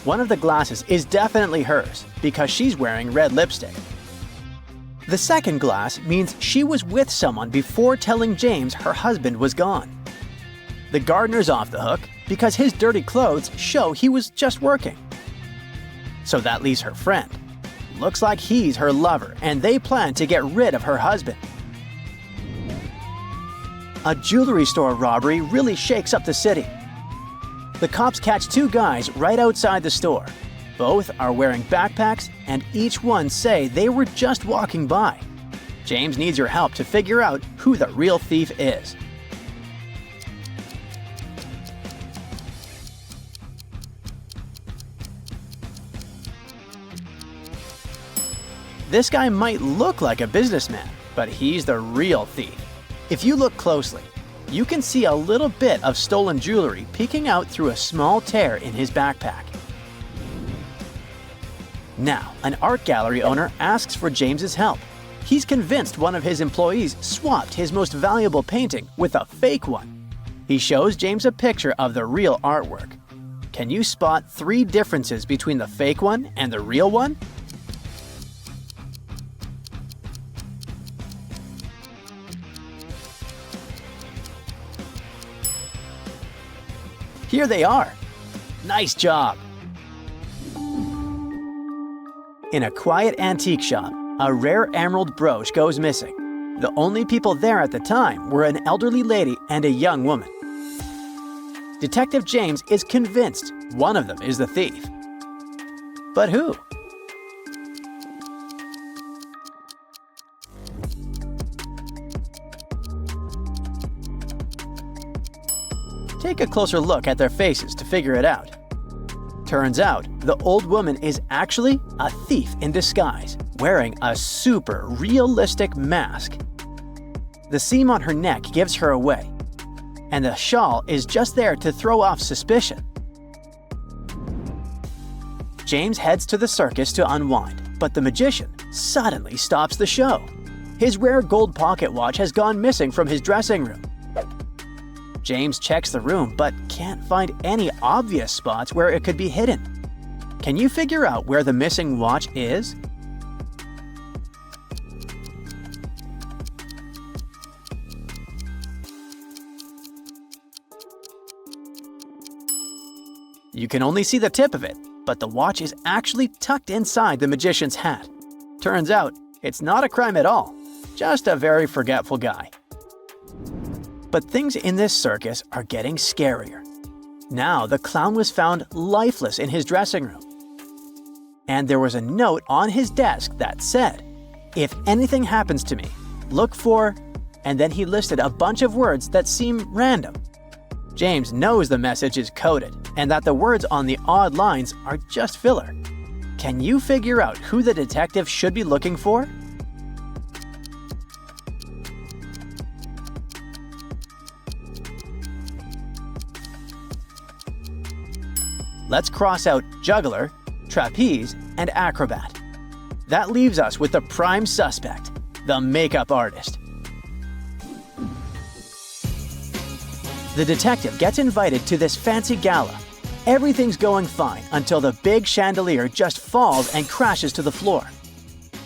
Speaker 2: One of the glasses is definitely hers because she's wearing red lipstick. The second glass means she was with someone before telling James her husband was gone. The gardener's off the hook because his dirty clothes show he was just working. So that leaves her friend. Looks like he's her lover, and they plan to get rid of her husband. A jewelry store robbery really shakes up the city. The cops catch two guys right outside the store. Both are wearing backpacks, and each one say they were just walking by. James needs your help to figure out who the real thief is. This guy might look like a businessman, but he's the real thief. If you look closely, you can see a little bit of stolen jewelry peeking out through a small tear in his backpack. Now, an art gallery owner asks for James's help. He's convinced one of his employees swapped his most valuable painting with a fake one. He shows James a picture of the real artwork. Can you spot 3 differences between the fake one and the real one? Here they are. Nice job. In a quiet antique shop, a rare emerald brooch goes missing. The only people there at the time were an elderly lady and a young woman. Detective James is convinced one of them is the thief. But who? Take a closer look at their faces to figure it out. Turns out, the old woman is actually a thief in disguise, wearing a super realistic mask. The seam on her neck gives her away, and the shawl is just there to throw off suspicion. James heads to the circus to unwind, but the magician suddenly stops the show. His rare gold pocket watch has gone missing from his dressing room. James checks the room but can't find any obvious spots where it could be hidden. Can you figure out where the missing watch is? You can only see the tip of it, but the watch is actually tucked inside the magician's hat. Turns out, it's not a crime at all, just a very forgetful guy. But things in this circus are getting scarier. Now the clown was found lifeless in his dressing room. And there was a note on his desk that said, "If anything happens to me, look for," and then he listed a bunch of words that seem random. James knows the message is coded and that the words on the odd lines are just filler. Can you figure out who the detective should be looking for? Let's cross out juggler, trapeze, and acrobat. That leaves us with the prime suspect, the makeup artist. The detective gets invited to this fancy gala. Everything's going fine until the big chandelier just falls and crashes to the floor.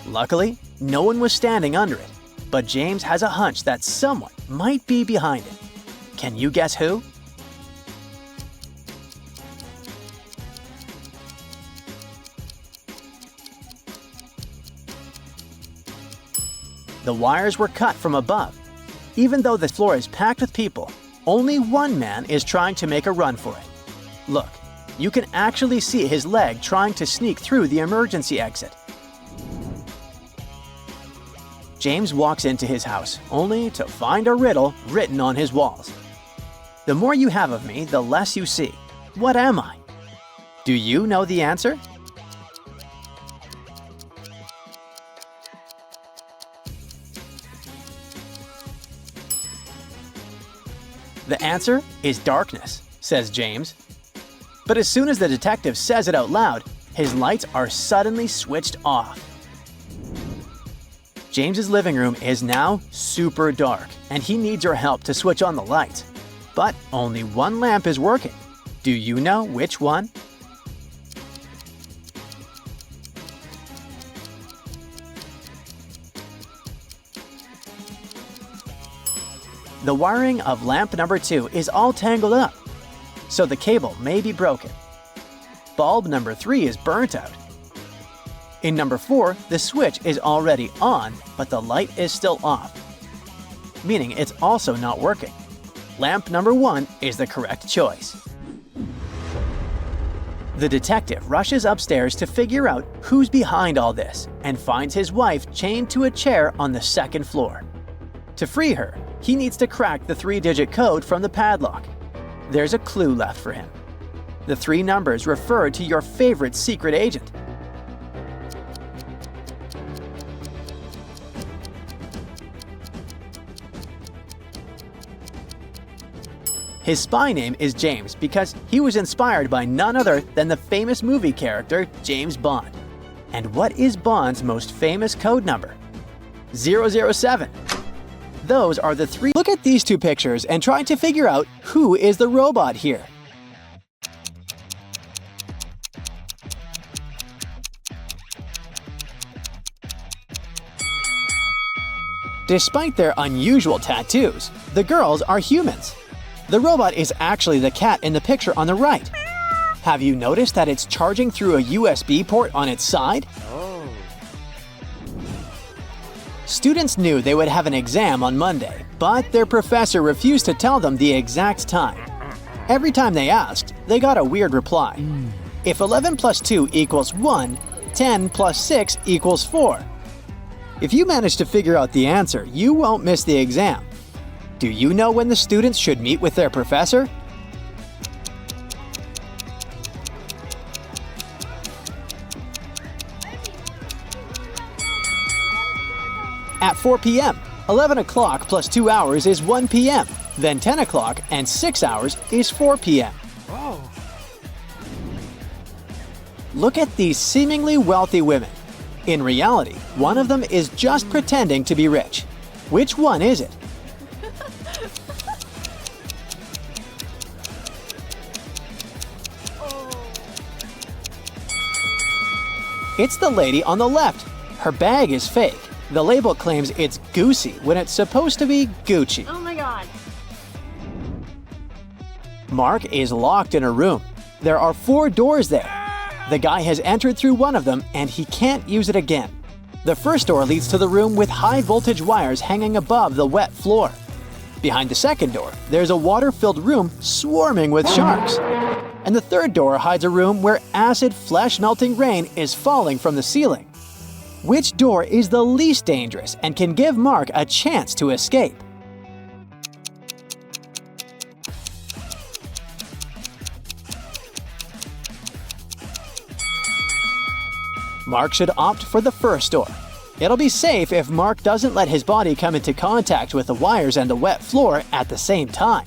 Speaker 2: Luckily, no one was standing under it, but James has a hunch that someone might be behind it. Can you guess who? The wires were cut from above. Even though the floor is packed with people, only one man is trying to make a run for it. Look, you can actually see his leg trying to sneak through the emergency exit. James walks into his house, only to find a riddle written on his walls. The more you have of me, the less you see. What am I? Do you know the answer? The answer is darkness, says James. But as soon as the detective says it out loud, his lights are suddenly switched off. James's living room is now super dark, and he needs your help to switch on the lights. But only one lamp is working. Do you know which one? The wiring of lamp number 2 is all tangled up, so the cable may be broken. Bulb number 3 is burnt out, In number 4, the switch is already on, but the light is still off, meaning it's also not working. Lamp number 1 is the correct choice. The detective rushes upstairs to figure out who's behind all this and finds his wife chained to a chair on the second floor. To free her, he needs to crack the 3-digit code from the padlock. There's a clue left for him. The 3 numbers refer to your favorite secret agent. His spy name is James because he was inspired by none other than the famous movie character James Bond. And what is Bond's most famous code number? 007. Those are the 3. Look at these 2 pictures and try to figure out who is the robot here. Despite their unusual tattoos, the girls are humans. The robot is actually the cat in the picture on the right. Have you noticed that it's charging through a USB port on its side? Oh. Students knew they would have an exam on Monday, but their professor refused to tell them the exact time. Every time they asked, they got a weird reply. If 11 plus 2 equals 1, 10 plus 6 equals 4. If you manage to figure out the answer, you won't miss the exam. Do you know when the students should meet with their professor? At 4 p.m. 11 o'clock plus 2 hours is 1 p.m. Then 10 o'clock and 6 hours is 4 p.m. Oh. Look at these seemingly wealthy women. In reality, one of them is just pretending to be rich. Which one is it? It's the lady on the left. Her bag is fake. The label claims it's Goosey when it's supposed to be Gucci.
Speaker 3: Oh my god.
Speaker 2: Mark is locked in a room. There are 4 doors there. The guy has entered through one of them and he can't use it again. The first door leads to the room with high voltage wires hanging above the wet floor. Behind the second door, there's a water-filled room swarming with sharks. And the third door hides a room where acid flesh-melting rain is falling from the ceiling. Which door is the least dangerous and can give Mark a chance to escape? Mark should opt for the first door. It'll be safe if Mark doesn't let his body come into contact with the wires and the wet floor at the same time.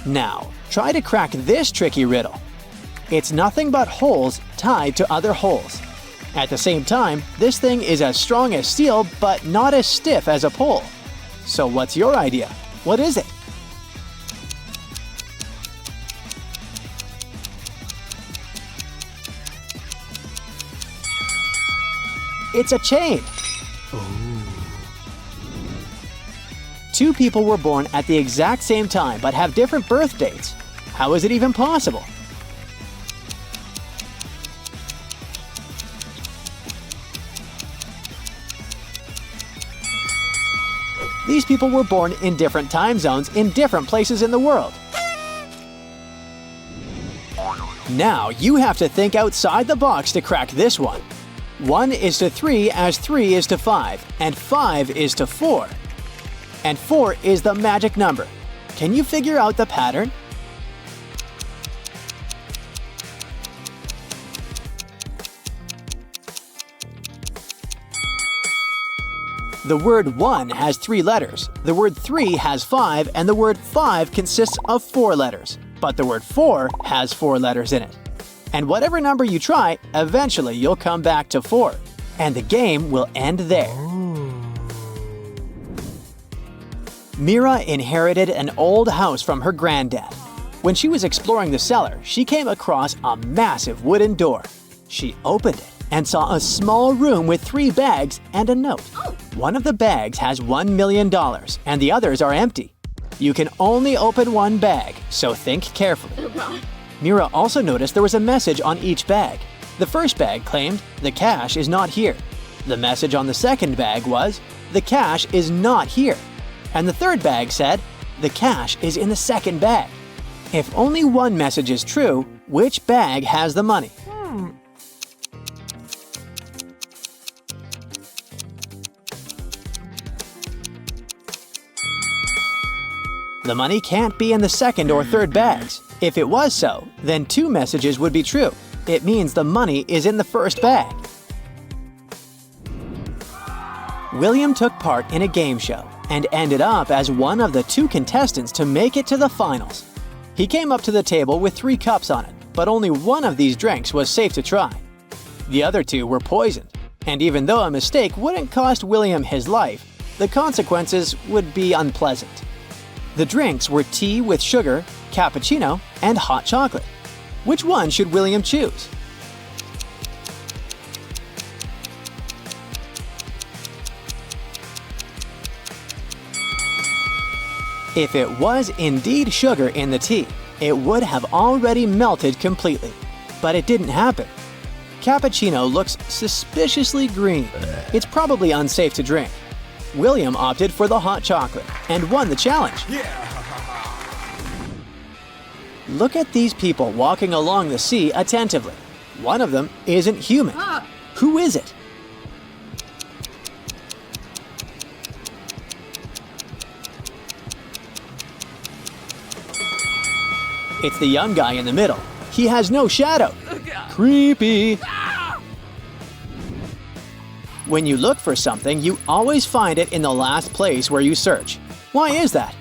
Speaker 2: Now, try to crack this tricky riddle. It's nothing but holes tied to other holes. At the same time, this thing is as strong as steel but not as stiff as a pole. So what's your idea? What is it? It's a chain. Two people were born at the exact same time but have different birth dates. How is it even possible? These people were born in different time zones in different places in the world. Now you have to think outside the box to crack this one. 1 is to 3 as 3 is to 5, and 5 is to 4. And 4 is the magic number. Can you figure out the pattern? The word 1 has 3 letters, the word 3 has 5, and the word 5 consists of 4 letters. But the word 4 has 4 letters in it. And whatever number you try, eventually you'll come back to 4. And the game will end there. Mira inherited an old house from her granddad. When she was exploring the cellar, she came across a massive wooden door. She opened it and saw a small room with 3 bags and a note. One of the bags has $1 million and the others are empty. You can only open one bag, so think carefully. Mira also noticed there was a message on each bag. The first bag claimed, "The cash is not here." The message on the second bag was, "The cash is not here." And the third bag said, "The cash is in the second bag." If only one message is true, which bag has the money? The money can't be in the second or third bags. If it was so, then two messages would be true. It means the money is in the first bag. William took part in a game show and ended up as one of the two contestants to make it to the finals. He came up to the table with 3 cups on it, but only one of these drinks was safe to try. The other 2 were poisoned, and even though a mistake wouldn't cost William his life, the consequences would be unpleasant. The drinks were tea with sugar, cappuccino, and hot chocolate. Which one should William choose? If it was indeed sugar in the tea, it would have already melted completely. But it didn't happen. Cappuccino looks suspiciously green. It's probably unsafe to drink. William opted for the hot chocolate and won the challenge. Look at these people walking along the sea attentively. One of them isn't human. Who is it? It's the young guy in the middle. He has no shadow. Creepy. When you look for something, you always find it in the last place where you search. Why is that?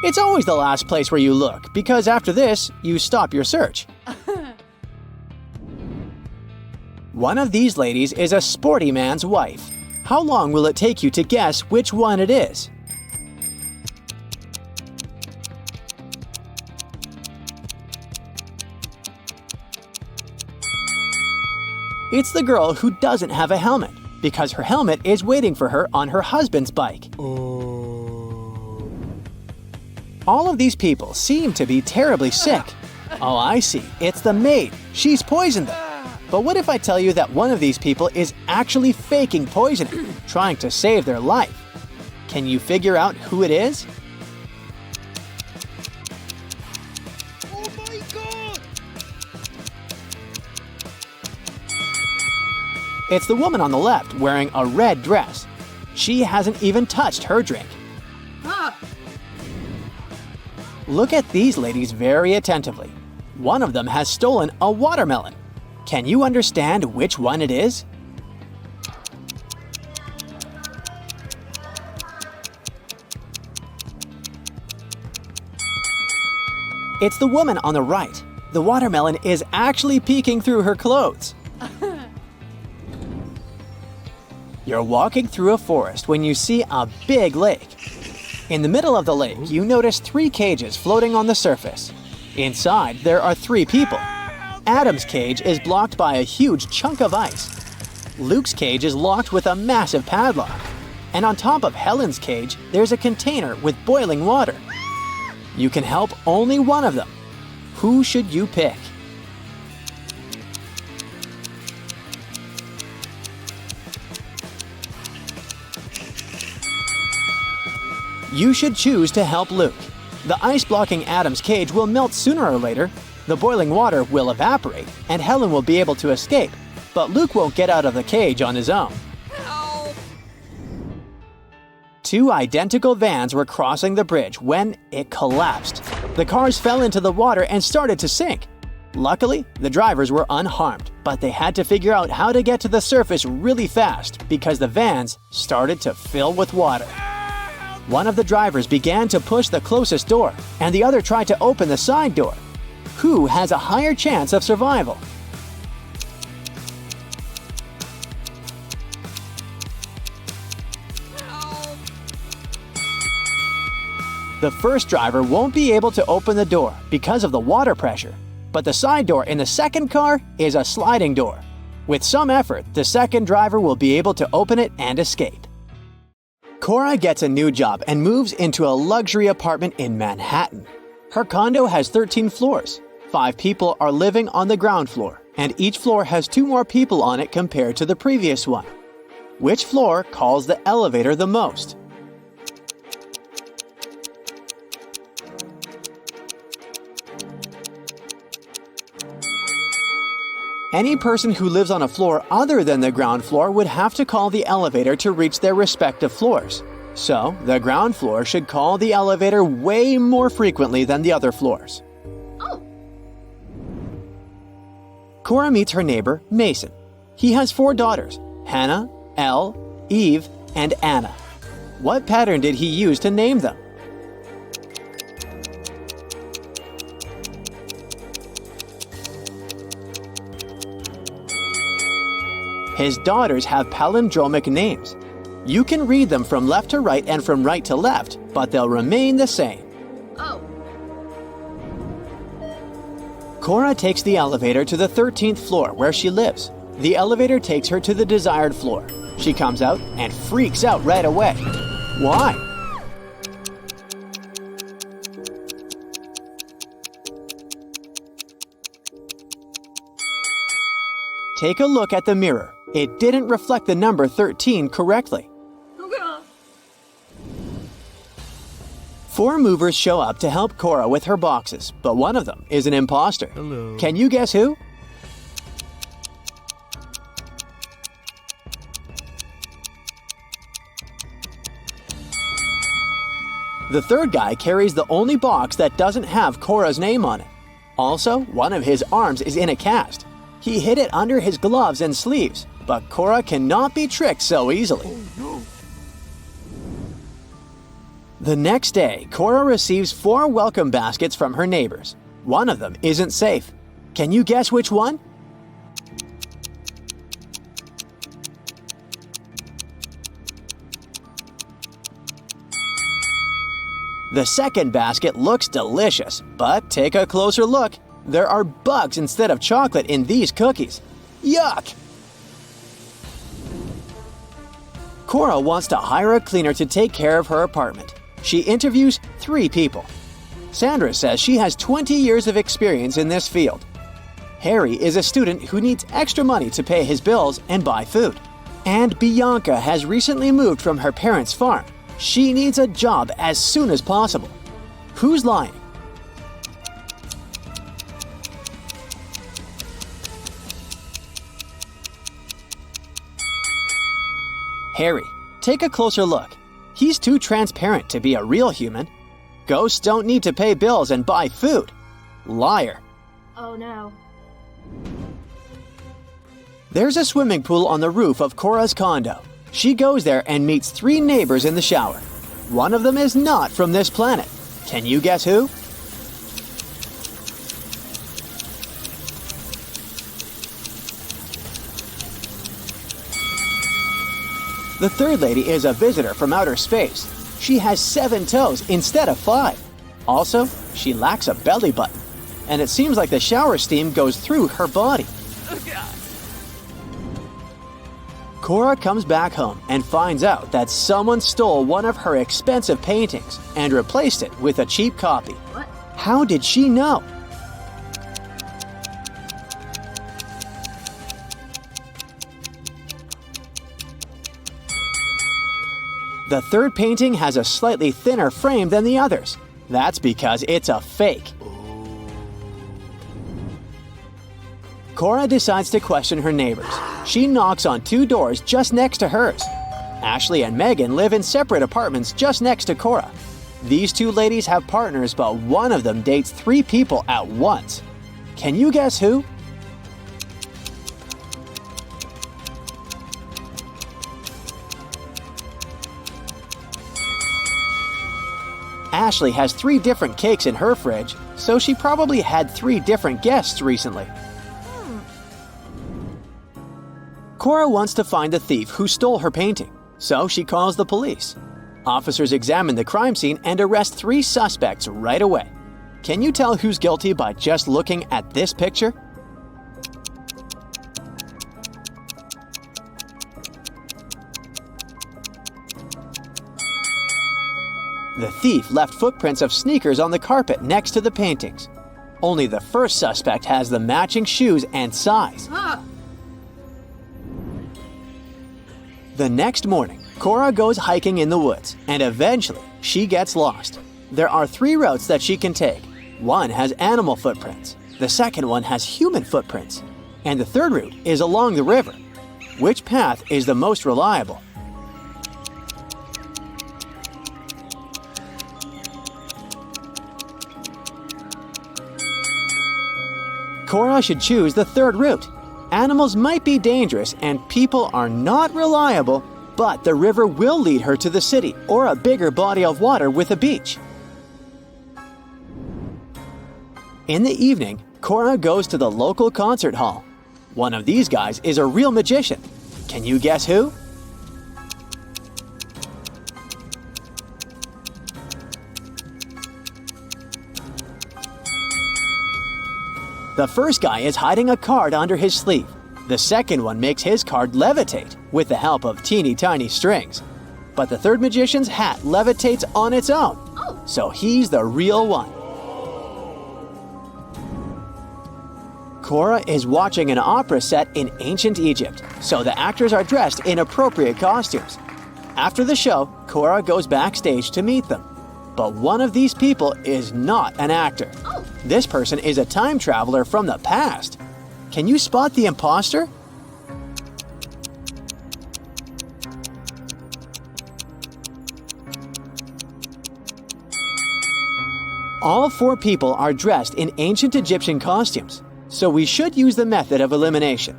Speaker 2: It's always the last place where you look, because after this, you stop your search. One of these ladies is a sporty man's wife. How long will it take you to guess which one it is? It's the girl who doesn't have a helmet, because her helmet is waiting for her on her husband's bike. All of these people seem to be terribly sick. Oh, I see. It's the maid. She's poisoned them. But what if I tell you that one of these people is actually faking poisoning, trying to save their life? Can you figure out who it is?
Speaker 3: Oh my god!
Speaker 2: It's the woman on the left wearing a red dress. She hasn't even touched her drink. Look at these ladies very attentively. One of them has stolen a watermelon. Can you understand which one it is? It's the woman on the right. The watermelon is actually peeking through her clothes. You're walking through a forest when you see a big lake. In the middle of the lake, you notice 3 cages floating on the surface. Inside, there are 3 people. Adam's cage is blocked by a huge chunk of ice. Luke's cage is locked with a massive padlock. And on top of Helen's cage, there's a container with boiling water. You can help only one of them. Who should you pick? You should choose to help Luke. The ice blocking Adam's cage will melt sooner or later, the boiling water will evaporate, and Helen will be able to escape, but Luke won't get out of the cage on his own.
Speaker 3: Help!
Speaker 2: 2 identical vans were crossing the bridge when it collapsed. The cars fell into the water and started to sink. Luckily, the drivers were unharmed, but they had to figure out how to get to the surface really fast because the vans started to fill with water. One of the drivers began to push the closest door, and the other tried to open the side door. Who has a higher chance of survival?
Speaker 3: Help!
Speaker 2: The first driver won't be able to open the door because of the water pressure, but the side door in the second car is a sliding door. With some effort, the second driver will be able to open it and escape. Kora gets a new job and moves into a luxury apartment in Manhattan. Her condo has 13 floors. 5 people are living on the ground floor, and each floor has 2 more people on it compared to the previous one. Which floor calls the elevator the most? Any person who lives on a floor other than the ground floor would have to call the elevator to reach their respective floors. So, the ground floor should call the elevator way more frequently than the other floors.
Speaker 4: Oh.
Speaker 2: Kora meets her neighbor, Mason. He has 4 daughters, Hannah, Elle, Eve, and Anna. What pattern did he use to name them? His daughters have palindromic names. You can read them from left to right and from right to left, but they'll remain the same.
Speaker 4: Oh.
Speaker 2: Kora takes the elevator to the 13th floor where she lives. The elevator takes her to the desired floor. She comes out and freaks out right away. Why? Take a look at the mirror. It didn't reflect the number 13 correctly. 4 movers show up to help Kora with her boxes, but one of them is an imposter.
Speaker 3: Hello.
Speaker 2: Can you guess who? The third guy carries the only box that doesn't have Kora's name on it. Also, one of his arms is in a cast. He hid it under his gloves and sleeves, but Kora cannot be tricked so easily. The next day, Kora receives 4 welcome baskets from her neighbors. One of them isn't safe. Can you guess which one? The second basket looks delicious, but take a closer look. There are bugs instead of chocolate in these cookies. Yuck! Kora wants to hire a cleaner to take care of her apartment. She interviews 3 people. Sandra says she has 20 years of experience in this field. Harry is a student who needs extra money to pay his bills and buy food. And Bianca has recently moved from her parents' farm. She needs a job as soon as possible. Who's lying? Harry. Take a closer look. He's too transparent to be a real human. Ghosts don't need to pay bills and buy food. Liar.
Speaker 4: Oh no.
Speaker 2: There's a swimming pool on the roof of Kora's condo. She goes there and meets 3 neighbors in the shower. One of them is not from this planet. Can you guess who? The third lady is a visitor from outer space. She has 7 toes instead of 5. Also, she lacks a belly button. And it seems like the shower steam goes through her body. Kora comes back home and finds out that someone stole one of her expensive paintings and replaced it with a cheap copy.
Speaker 4: What?
Speaker 2: How did she know? The third painting has a slightly thinner frame than the others. That's because it's a fake. Kora decides to question her neighbors. She knocks on 2 doors just next to hers. Ashley and Megan live in separate apartments just next to Kora. These 2 ladies have partners, but one of them dates 3 people at once. Can you guess who? Ashley has 3 different cakes in her fridge, so she probably had 3 different guests recently. Kora wants to find the thief who stole her painting, so she calls the police. Officers examine the crime scene and arrest 3 suspects right away. Can you tell who's guilty by just looking at this picture? The thief left footprints of sneakers on the carpet next to the paintings. Only the first suspect has the matching shoes and size.
Speaker 4: Ah!
Speaker 2: The next morning, Kora goes hiking in the woods, and eventually she gets lost. There are 3 routes that she can take. One has animal footprints, the second one has human footprints, and the third route is along the river. Which path is the most reliable? Kora should choose the third route. Animals might be dangerous and people are not reliable, but the river will lead her to the city or a bigger body of water with a beach. In the evening, Kora goes to the local concert hall. One of these guys is a real magician. Can you guess who? The first guy is hiding a card under his sleeve. The second one makes his card levitate with the help of teeny tiny strings. But the third magician's hat levitates on its own.
Speaker 4: Oh!
Speaker 2: So he's the real one. Kora is watching an opera set in ancient Egypt, so the actors are dressed in appropriate costumes. After the show, Kora goes backstage to meet them. But one of these people is not an actor.
Speaker 4: Oh!
Speaker 2: This person is a time traveler from the past. Can you spot the imposter? All 4 people are dressed in ancient Egyptian costumes, so we should use the method of elimination.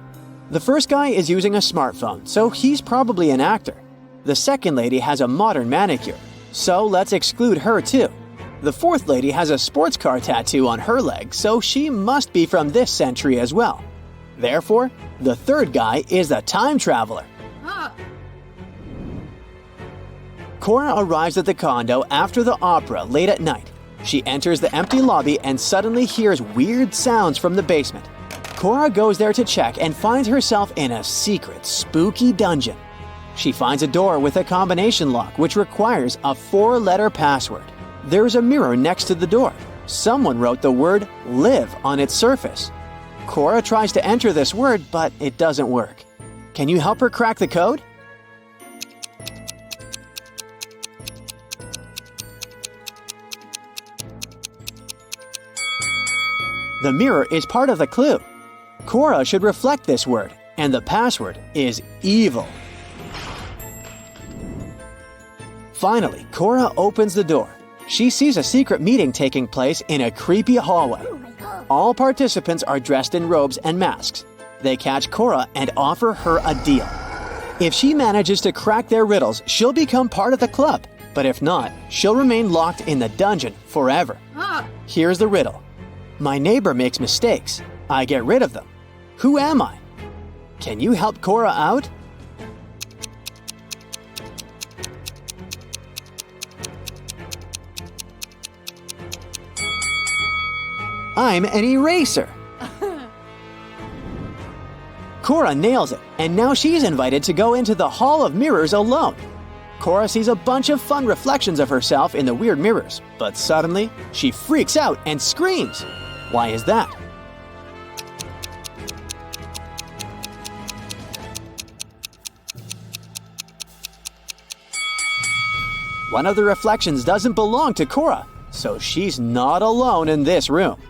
Speaker 2: The first guy is using a smartphone, so he's probably an actor. The second lady has a modern manicure, so let's exclude her too. The fourth lady has a sports car tattoo on her leg, so she must be from this century as well. Therefore, the third guy is a time traveler.
Speaker 4: Ah!
Speaker 2: Kora arrives at the condo after the opera late at night. She enters the empty lobby and suddenly hears weird sounds from the basement. Kora goes there to check and finds herself in a secret, spooky dungeon. She finds a door with a combination lock which requires a 4-letter password. There's a mirror next to the door. Someone wrote the word "live" on its surface. Kora tries to enter this word, but it doesn't work. Can you help her crack the code? The mirror is part of the clue. Kora should reflect this word, and the password is evil. Finally, Kora opens the door. She sees a secret meeting taking place in a creepy hallway. All participants are dressed in robes and masks. They catch Kora and offer her a deal. If she manages to crack their riddles, she'll become part of the club. But if not, she'll remain locked in the dungeon forever.
Speaker 4: Ah!
Speaker 2: Here's the riddle. My neighbor makes mistakes. I get rid of them. Who am I? Can you help Kora out? I'm an eraser. Kora nails it, and now she's invited to go into the Hall of Mirrors alone. Kora sees a bunch of fun reflections of herself in the weird mirrors, but suddenly she freaks out and screams. Why is that? One of the reflections doesn't belong to Kora, so she's not alone in this room.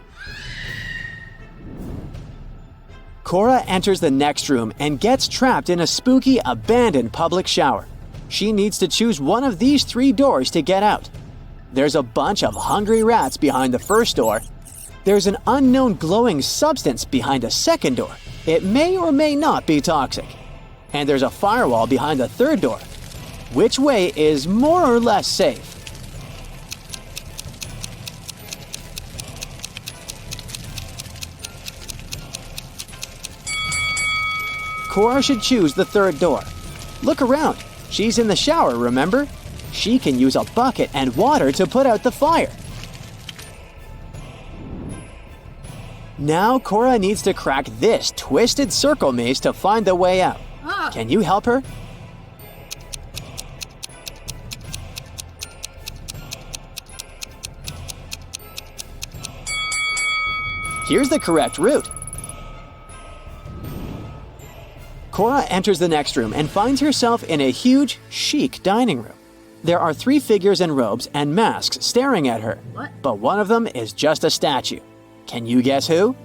Speaker 2: Kora enters the next room and gets trapped in a spooky, abandoned public shower. She needs to choose one of these 3 doors to get out. There's a bunch of hungry rats behind the first door. There's an unknown glowing substance behind the second door. It may or may not be toxic. And there's a firewall behind the third door. Which way is more or less safe? Kora should choose the third door. Look around. She's in the shower, remember? She can use a bucket and water to put out the fire. Now Kora needs to crack this twisted circle maze to find the way out.
Speaker 4: Ah!
Speaker 2: Can you help her? Here's the correct route. Kora enters the next room and finds herself in a huge, chic dining room. There are 3 figures in robes and masks staring at her,
Speaker 4: What?
Speaker 2: but one of them is just a statue. Can you guess who?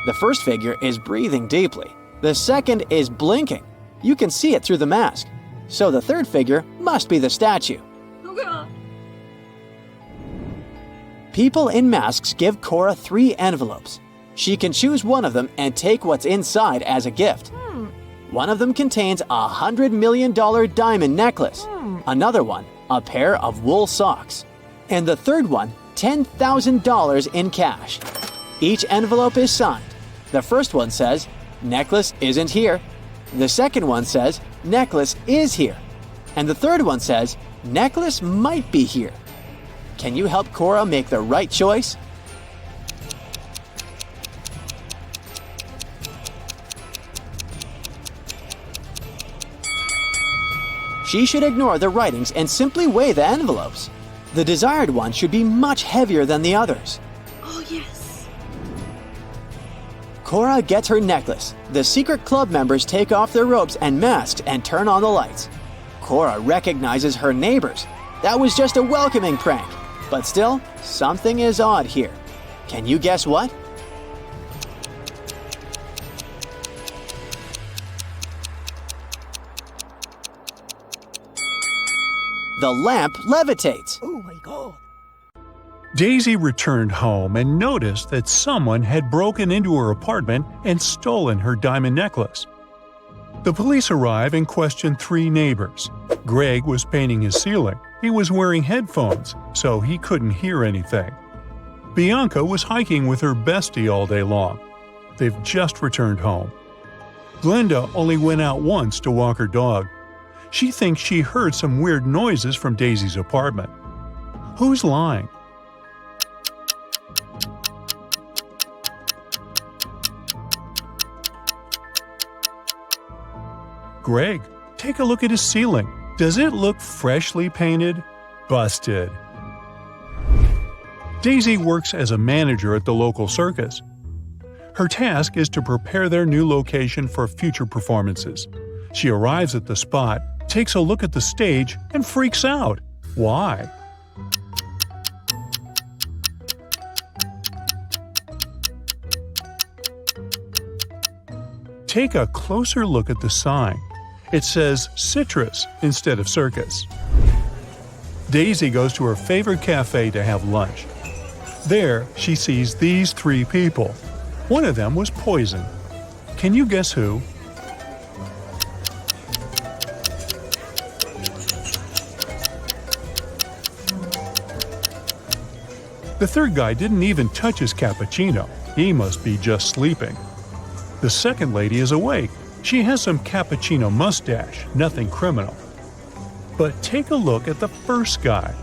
Speaker 2: The first figure is breathing deeply. The second is blinking. You can see it through the mask. So the third figure must be the statue.
Speaker 4: Oh god.
Speaker 2: People in masks give Kora 3 envelopes. She can choose one of them and take what's inside as a gift. One of them contains a $100 million diamond necklace. Another one, a pair of wool socks. And the third one, $10,000 in cash. Each envelope is signed. The first one says, "Necklace isn't here." The second one says, "Necklace is here." And the third one says, "Necklace might be here." Can you help Kora make the right choice? She should ignore the writings and simply weigh the envelopes. The desired one should be much heavier than the others.
Speaker 4: Oh yes.
Speaker 2: Kora gets her necklace. The secret club members take off their robes and masks and turn on the lights. Kora recognizes her neighbors. That was just a welcoming prank. But still, something is odd here. Can you guess what? The lamp levitates.
Speaker 3: Oh my god.
Speaker 1: Daisy returned home and noticed that someone had broken into her apartment and stolen her diamond necklace. The police arrive and question 3 neighbors. Greg was painting his ceiling. He was wearing headphones, so he couldn't hear anything. Bianca was hiking with her bestie all day long. They've just returned home. Glenda only went out once to walk her dog. She thinks she heard some weird noises from Daisy's apartment. Who's lying? Greg, take a look at his ceiling. Does it look freshly painted? Busted. Daisy works as a manager at the local circus. Her task is to prepare their new location for future performances. She arrives at the spot, takes a look at the stage, and freaks out. Why? Take a closer look at the sign. It says citrus instead of circus. Daisy goes to her favorite cafe to have lunch. There, she sees these 3 people. One of them was poisoned. Can you guess who? The third guy didn't even touch his cappuccino. He must be just sleeping. The second lady is awake. She has some cappuccino mustache, nothing criminal. But take a look at the first guy.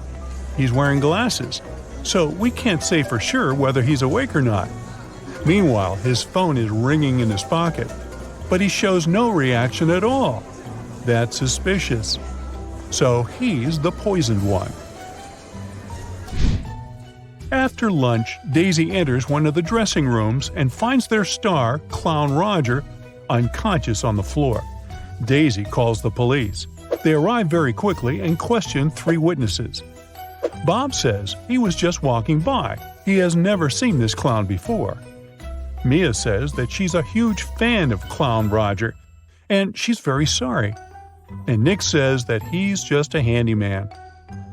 Speaker 1: He's wearing glasses, so we can't say for sure whether he's awake or not. Meanwhile, his phone is ringing in his pocket, but he shows no reaction at all. That's suspicious. So he's the poisoned one. After lunch, Daisy enters one of the dressing rooms and finds their star, Clown Roger, unconscious on the floor. Daisy calls the police. They arrive very quickly and question 3 witnesses. Bob says he was just walking by. He has never seen this clown before. Mia says that she's a huge fan of Clown Roger, and she's very sorry. And Nick says that he's just a handyman.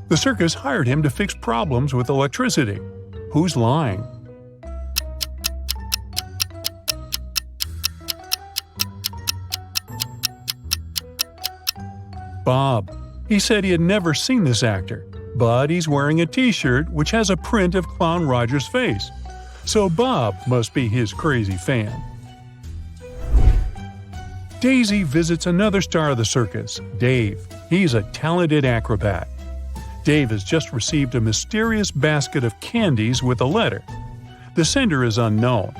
Speaker 1: The circus hired him to fix problems with electricity. Who's lying? Bob. He said he had never seen this actor, but he's wearing a t-shirt which has a print of Clown Roger's face. So Bob must be his crazy fan. Daisy visits another star of the circus, Dave. He's a talented acrobat. Dave has just received a mysterious basket of candies with a letter. The sender is unknown.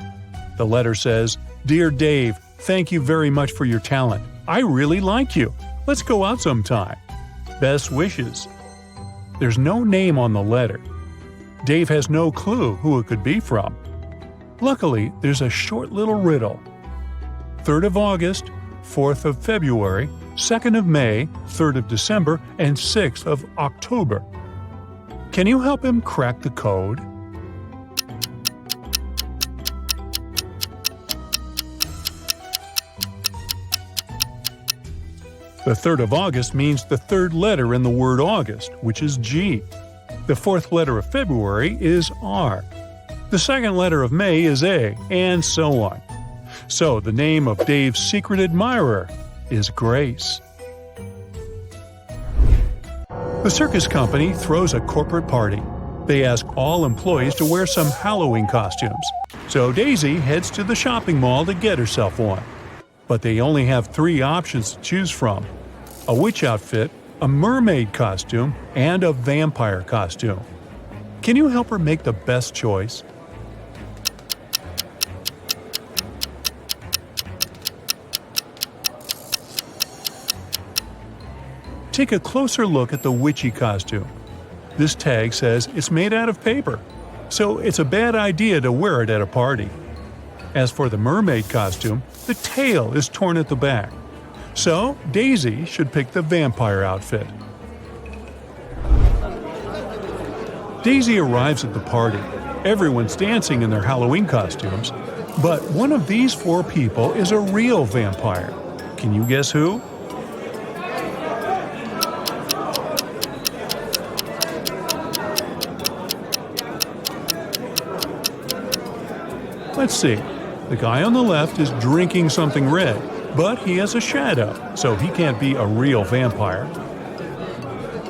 Speaker 1: The letter says, "Dear Dave, thank you very much for your talent. I really like you. Let's go out sometime. Best wishes. There's no name on the letter. Dave has no clue who it could be from. Luckily, there's a short little riddle. 3rd of August, 4th of February, 2nd of May, 3rd of December, and 6th of October. Can you help him crack the code? The 3rd of August means the third letter in the word August, which is G. The fourth letter of February is R. The second letter of May is A, and so on. So the name of Dave's secret admirer is Grace. The circus company throws a corporate party. They ask all employees to wear some Halloween costumes. So Daisy heads to the shopping mall to get herself one. But they only have 3 options to choose from: a witch outfit, a mermaid costume, and a vampire costume. Can you help her make the best choice? Take a closer look at the witchy costume. This tag says it's made out of paper, so it's a bad idea to wear it at a party. As for the mermaid costume, the tail is torn at the back. So, Daisy should pick the vampire outfit. Daisy arrives at the party. Everyone's dancing in their Halloween costumes. But one of these 4 people is a real vampire. Can you guess who? Let's see. The guy on the left is drinking something red, but he has a shadow, so he can't be a real vampire.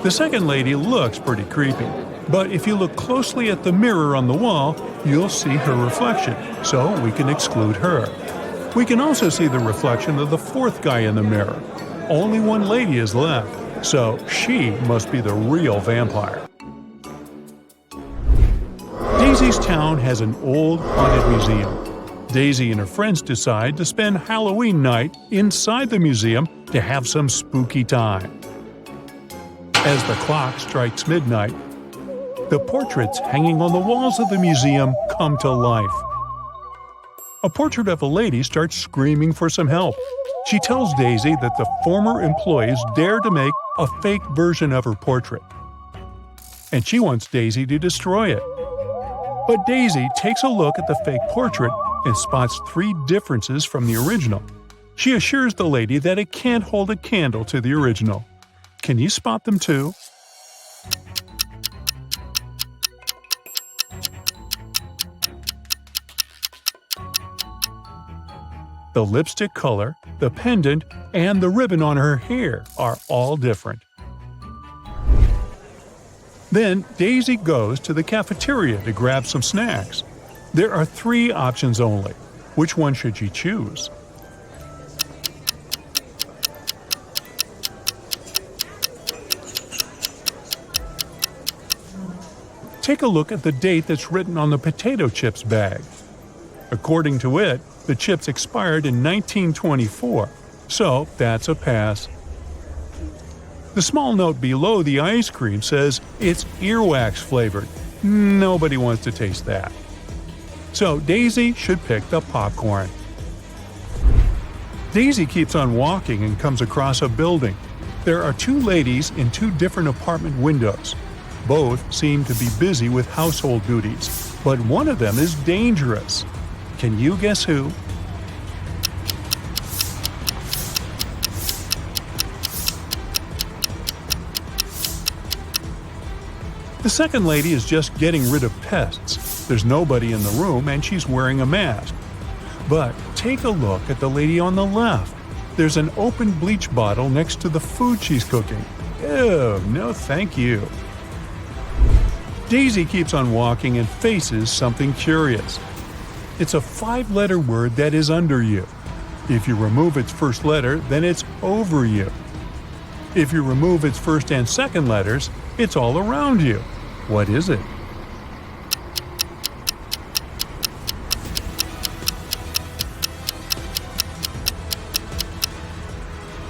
Speaker 1: The second lady looks pretty creepy, but if you look closely at the mirror on the wall, you'll see her reflection, so we can exclude her. We can also see the reflection of the fourth guy in the mirror. Only one lady is left, so she must be the real vampire. Daisy's town has an old haunted museum. Daisy and her friends decide to spend Halloween night inside the museum to have some spooky time. As the clock strikes midnight, the portraits hanging on the walls of the museum come to life. A portrait of a lady starts screaming for some help. She tells Daisy that the former employees dared to make a fake version of her portrait, and she wants Daisy to destroy it. But Daisy takes a look at the fake portrait and spots 3 differences from the original. She assures the lady that it can't hold a candle to the original. Can you spot them too? The lipstick color, the pendant, and the ribbon on her hair are all different. Then Daisy goes to the cafeteria to grab some snacks. There are 3 options only. Which one should she choose? Take a look at the date that's written on the potato chips bag. According to it, the chips expired in 1924, so that's a pass. The small note below the ice cream says it's earwax flavored. Nobody wants to taste that. So Daisy should pick the popcorn. Daisy keeps on walking and comes across a building. There are 2 ladies in 2 different apartment windows. Both seem to be busy with household duties, but one of them is dangerous. Can you guess who? The second lady is just getting rid of pests. There's nobody in the room and she's wearing a mask. But take a look at the lady on the left. There's an open bleach bottle next to the food she's cooking. Ew, no thank you. Daisy keeps on walking and faces something curious. It's a 5-letter word that is under you. If you remove its first letter, then it's over you. If you remove its first and second letters, it's all around you. What is it?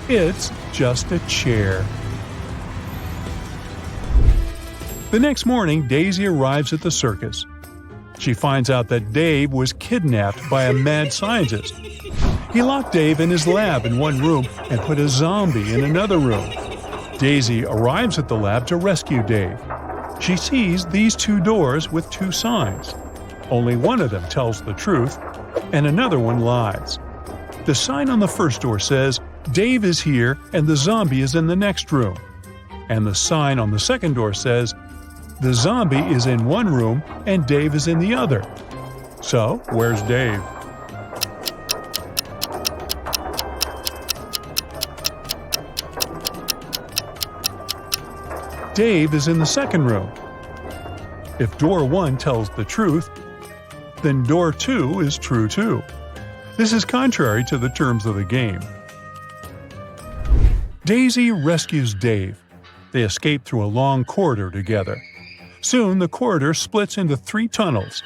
Speaker 1: It's just a chair. The next morning, Daisy arrives at the circus. She finds out that Dave was kidnapped by a mad scientist. He locked Dave in his lab in one room and put a zombie in another room. Daisy arrives at the lab to rescue Dave. She sees these two doors with two signs. Only one of them tells the truth, and another one lies. The sign on the first door says, "Dave is here and the zombie is in the next room." And the sign on the second door says, "The zombie is in one room and Dave is in the other." So, where's Dave? Dave is in the second room. If door 1 tells the truth, then door 2 is true too. This is contrary to the terms of the game. Daisy rescues Dave. They escape through a long corridor together. Soon the corridor splits into 3 tunnels.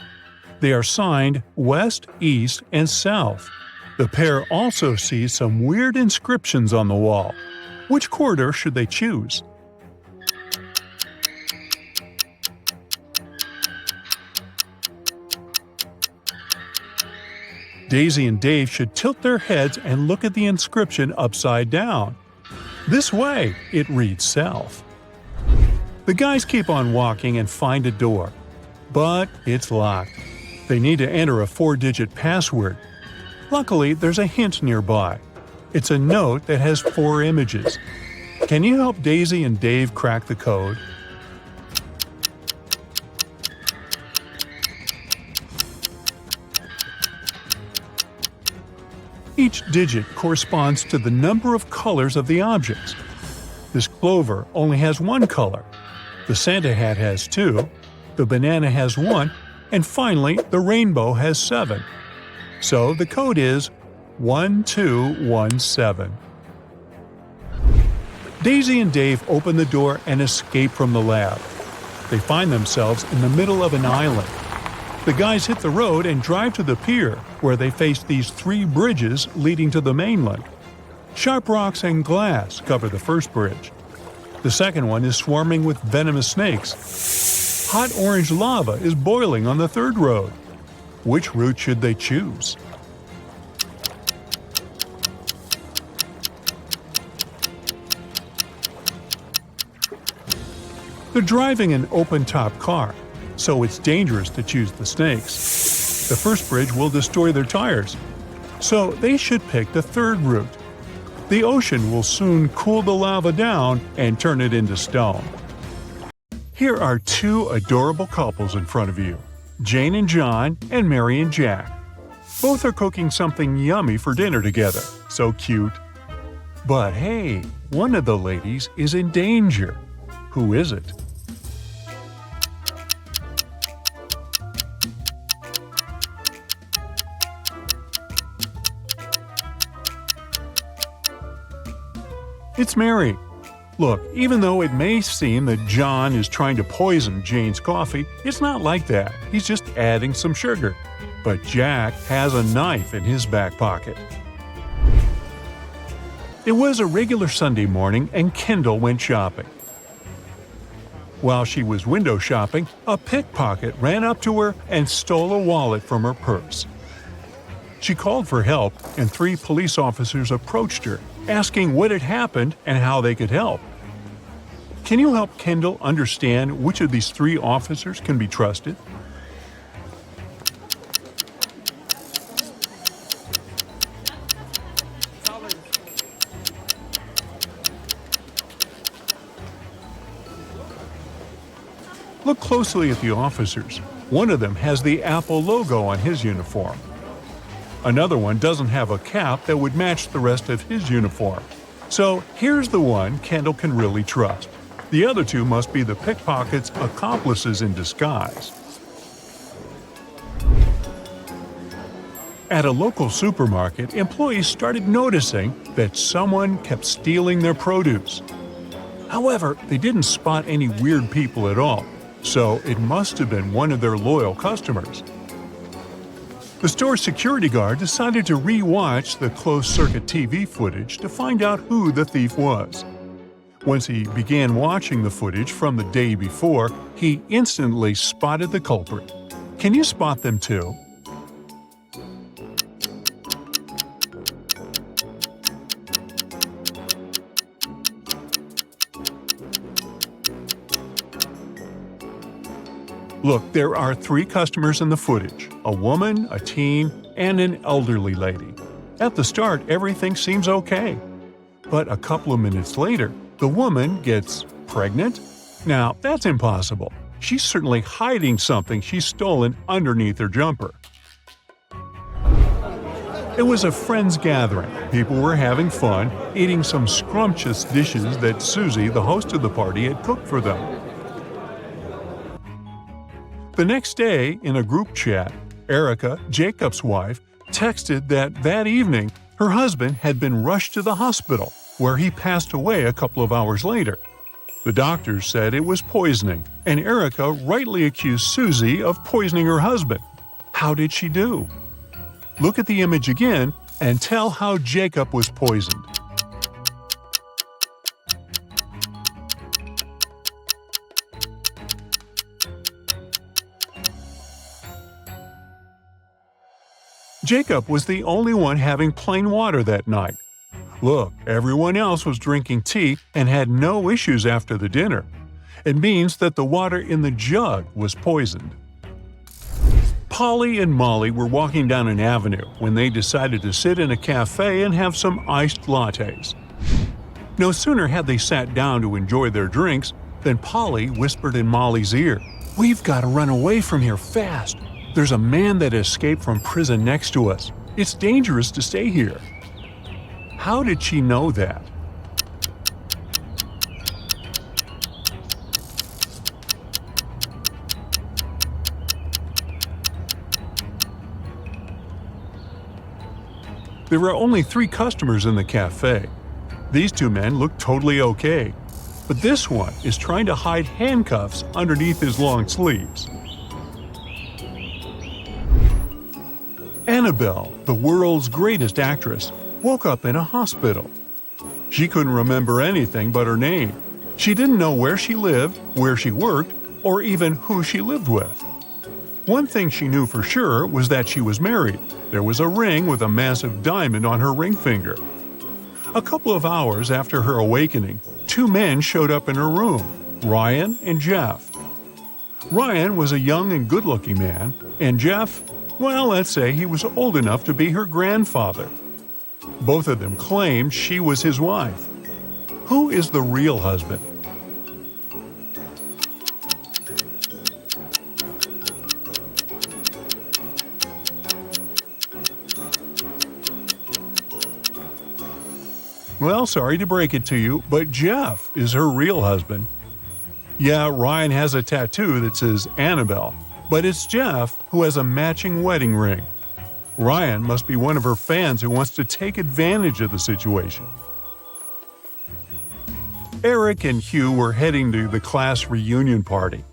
Speaker 1: They are signed West, East, and South. The pair also see some weird inscriptions on the wall. Which corridor should they choose? Daisy and Dave should tilt their heads and look at the inscription upside down. This way, it reads South. The guys keep on walking and find a door. But it's locked. They need to enter a 4-digit password. Luckily, there's a hint nearby. It's a note that has 4 images. Can you help Daisy and Dave crack the code? Each digit corresponds to the number of colors of the objects. This clover only has 1 color. The Santa hat has 2, the banana has 1, and finally the rainbow has 7. So the code is 1217. Daisy and Dave open the door and escape from the lab. They find themselves in the middle of an island. The guys hit the road and drive to the pier, where they face these 3 bridges leading to the mainland. Sharp rocks and glass cover the first bridge. The second one is swarming with venomous snakes. Hot orange lava is boiling on the third road. Which route should they choose? They're driving an open-top car, so it's dangerous to choose the snakes. The first bridge will destroy their tires, so they should pick the third route. The ocean will soon cool the lava down and turn it into stone. Here are 2 adorable couples in front of you, Jane and John and Mary and Jack. Both are cooking something yummy for dinner together, so cute. But hey, one of the ladies is in danger. Who is it? It's Mary. Look, even though it may seem that John is trying to poison Jane's coffee, it's not like that. He's just adding some sugar. But Jack has a knife in his back pocket. It was a regular Sunday morning and Kendall went shopping. While she was window shopping, a pickpocket ran up to her and stole a wallet from her purse. She called for help, and 3 police officers approached her, asking what had happened and how they could help. Can you help Kendall understand which of these 3 officers can be trusted? Look closely at the officers. One of them has the Apple logo on his uniform. Another one doesn't have a cap that would match the rest of his uniform. So here's the one Kendall can really trust. The other 2 must be the pickpocket's accomplices in disguise. At a local supermarket, employees started noticing that someone kept stealing their produce. However, they didn't spot any weird people at all, so it must have been one of their loyal customers. The store's security guard decided to re-watch the closed-circuit TV footage to find out who the thief was. Once he began watching the footage from the day before, he instantly spotted the culprit. Can you spot them too? Look, there are 3 customers in the footage: a woman, a teen, and an elderly lady. At the start, everything seems okay. But a couple of minutes later, the woman gets pregnant? Now, that's impossible. She's certainly hiding something she's stolen underneath her jumper. It was a friends gathering. People were having fun, eating some scrumptious dishes that Susie, the host of the party, had cooked for them. The next day, in a group chat, Erica, Jacob's wife, texted that evening her husband had been rushed to the hospital, where he passed away a couple of hours later. The doctors said it was poisoning, and Erica rightly accused Susie of poisoning her husband. How did she do? Look at the image again and tell how Jacob was poisoned. Jacob was the only one having plain water that night. Look, everyone else was drinking tea and had no issues after the dinner. It means that the water in the jug was poisoned. Polly and Molly were walking down an avenue when they decided to sit in a cafe and have some iced lattes. No sooner had they sat down to enjoy their drinks than Polly whispered in Molly's ear, "We've got to run away from here fast. There's a man that escaped from prison next to us. It's dangerous to stay here." How did she know that? There were only 3 customers in the cafe. These 2 men looked totally okay, but this one is trying to hide handcuffs underneath his long sleeves. Annabelle, the world's greatest actress, woke up in a hospital. She couldn't remember anything but her name. She didn't know where she lived, where she worked, or even who she lived with. One thing she knew for sure was that she was married. There was a ring with a massive diamond on her ring finger. A couple of hours after her awakening, 2 men showed up in her room, Ryan and Jeff. Ryan was a young and good-looking man, and Jeff, well, let's say he was old enough to be her grandfather. Both of them claimed she was his wife. Who is the real husband? Well, sorry to break it to you, but Jeff is her real husband. Yeah, Ryan has a tattoo that says Annabelle, but it's Jeff who has a matching wedding ring. Ryan must be one of her fans who wants to take advantage of the situation. Eric and Hugh were heading to the class reunion party.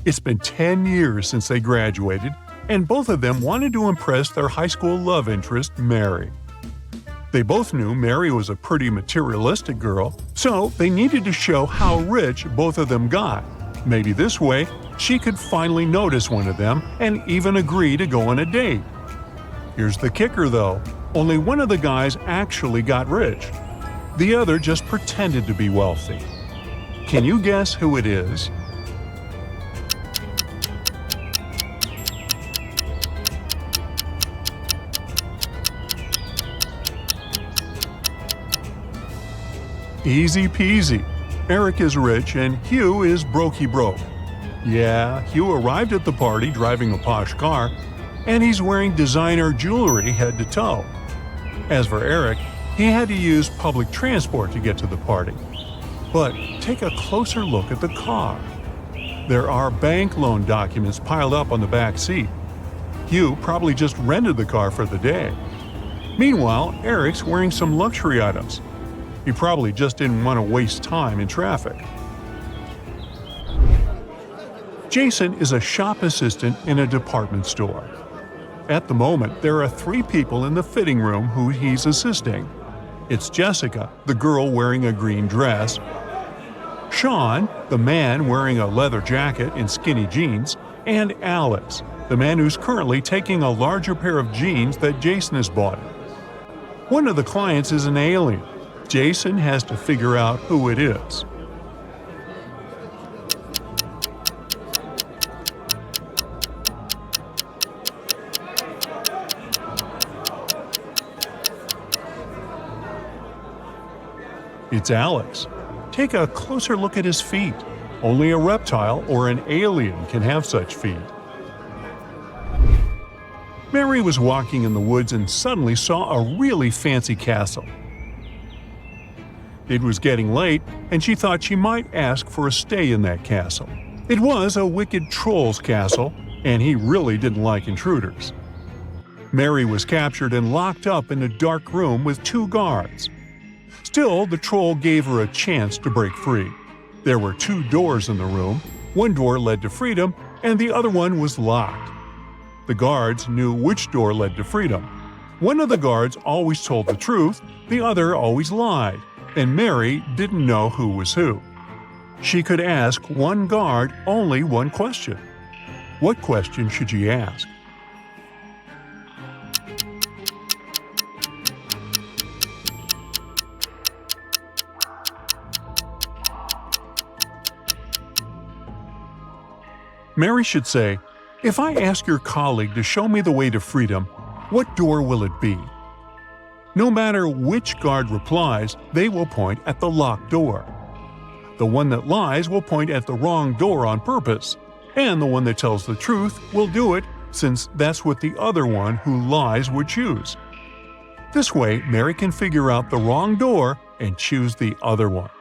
Speaker 1: It's been 10 years since they graduated, and both of them wanted to impress their high school love interest, Mary. They both knew Mary was a pretty materialistic girl, so they needed to show how rich both of them got. Maybe this way, she could finally notice one of them and even agree to go on a date. Here's the kicker though, only one of the guys actually got rich. The other just pretended to be wealthy. Can you guess who it is? Easy peasy. Eric is rich and Hugh is brokey broke. Yeah, Hugh arrived at the party driving a posh car, and he's wearing designer jewelry head to toe. As for Eric, he had to use public transport to get to the party. But take a closer look at the car. There are bank loan documents piled up on the back seat. Hugh probably just rented the car for the day. Meanwhile, Eric's wearing some luxury items. He probably just didn't want to waste time in traffic. Jason is a shop assistant in a department store. At the moment, there are 3 people in the fitting room who he's assisting. It's Jessica, the girl wearing a green dress, Sean, the man wearing a leather jacket and skinny jeans, and Alex, the man who's currently taking a larger pair of jeans that Jason has bought him. One of the clients is an alien. Jason has to figure out who it is. It's Alex. Take a closer look at his feet. Only a reptile or an alien can have such feet. Mary was walking in the woods and suddenly saw a really fancy castle. It was getting late, and she thought she might ask for a stay in that castle. It was a wicked troll's castle, and he really didn't like intruders. Mary was captured and locked up in a dark room with 2 guards. Still, the troll gave her a chance to break free. There were 2 doors in the room. One door led to freedom, and the other one was locked. The guards knew which door led to freedom. One of the guards always told the truth, the other always lied, and Mary didn't know who was who. She could ask one guard only one question. What question should she ask? Mary should say, "If I ask your colleague to show me the way to freedom, what door will it be?" No matter which guard replies, they will point at the locked door. The one that lies will point at the wrong door on purpose, and the one that tells the truth will do it since that's what the other one who lies would choose. This way, Mary can figure out the wrong door and choose the other one.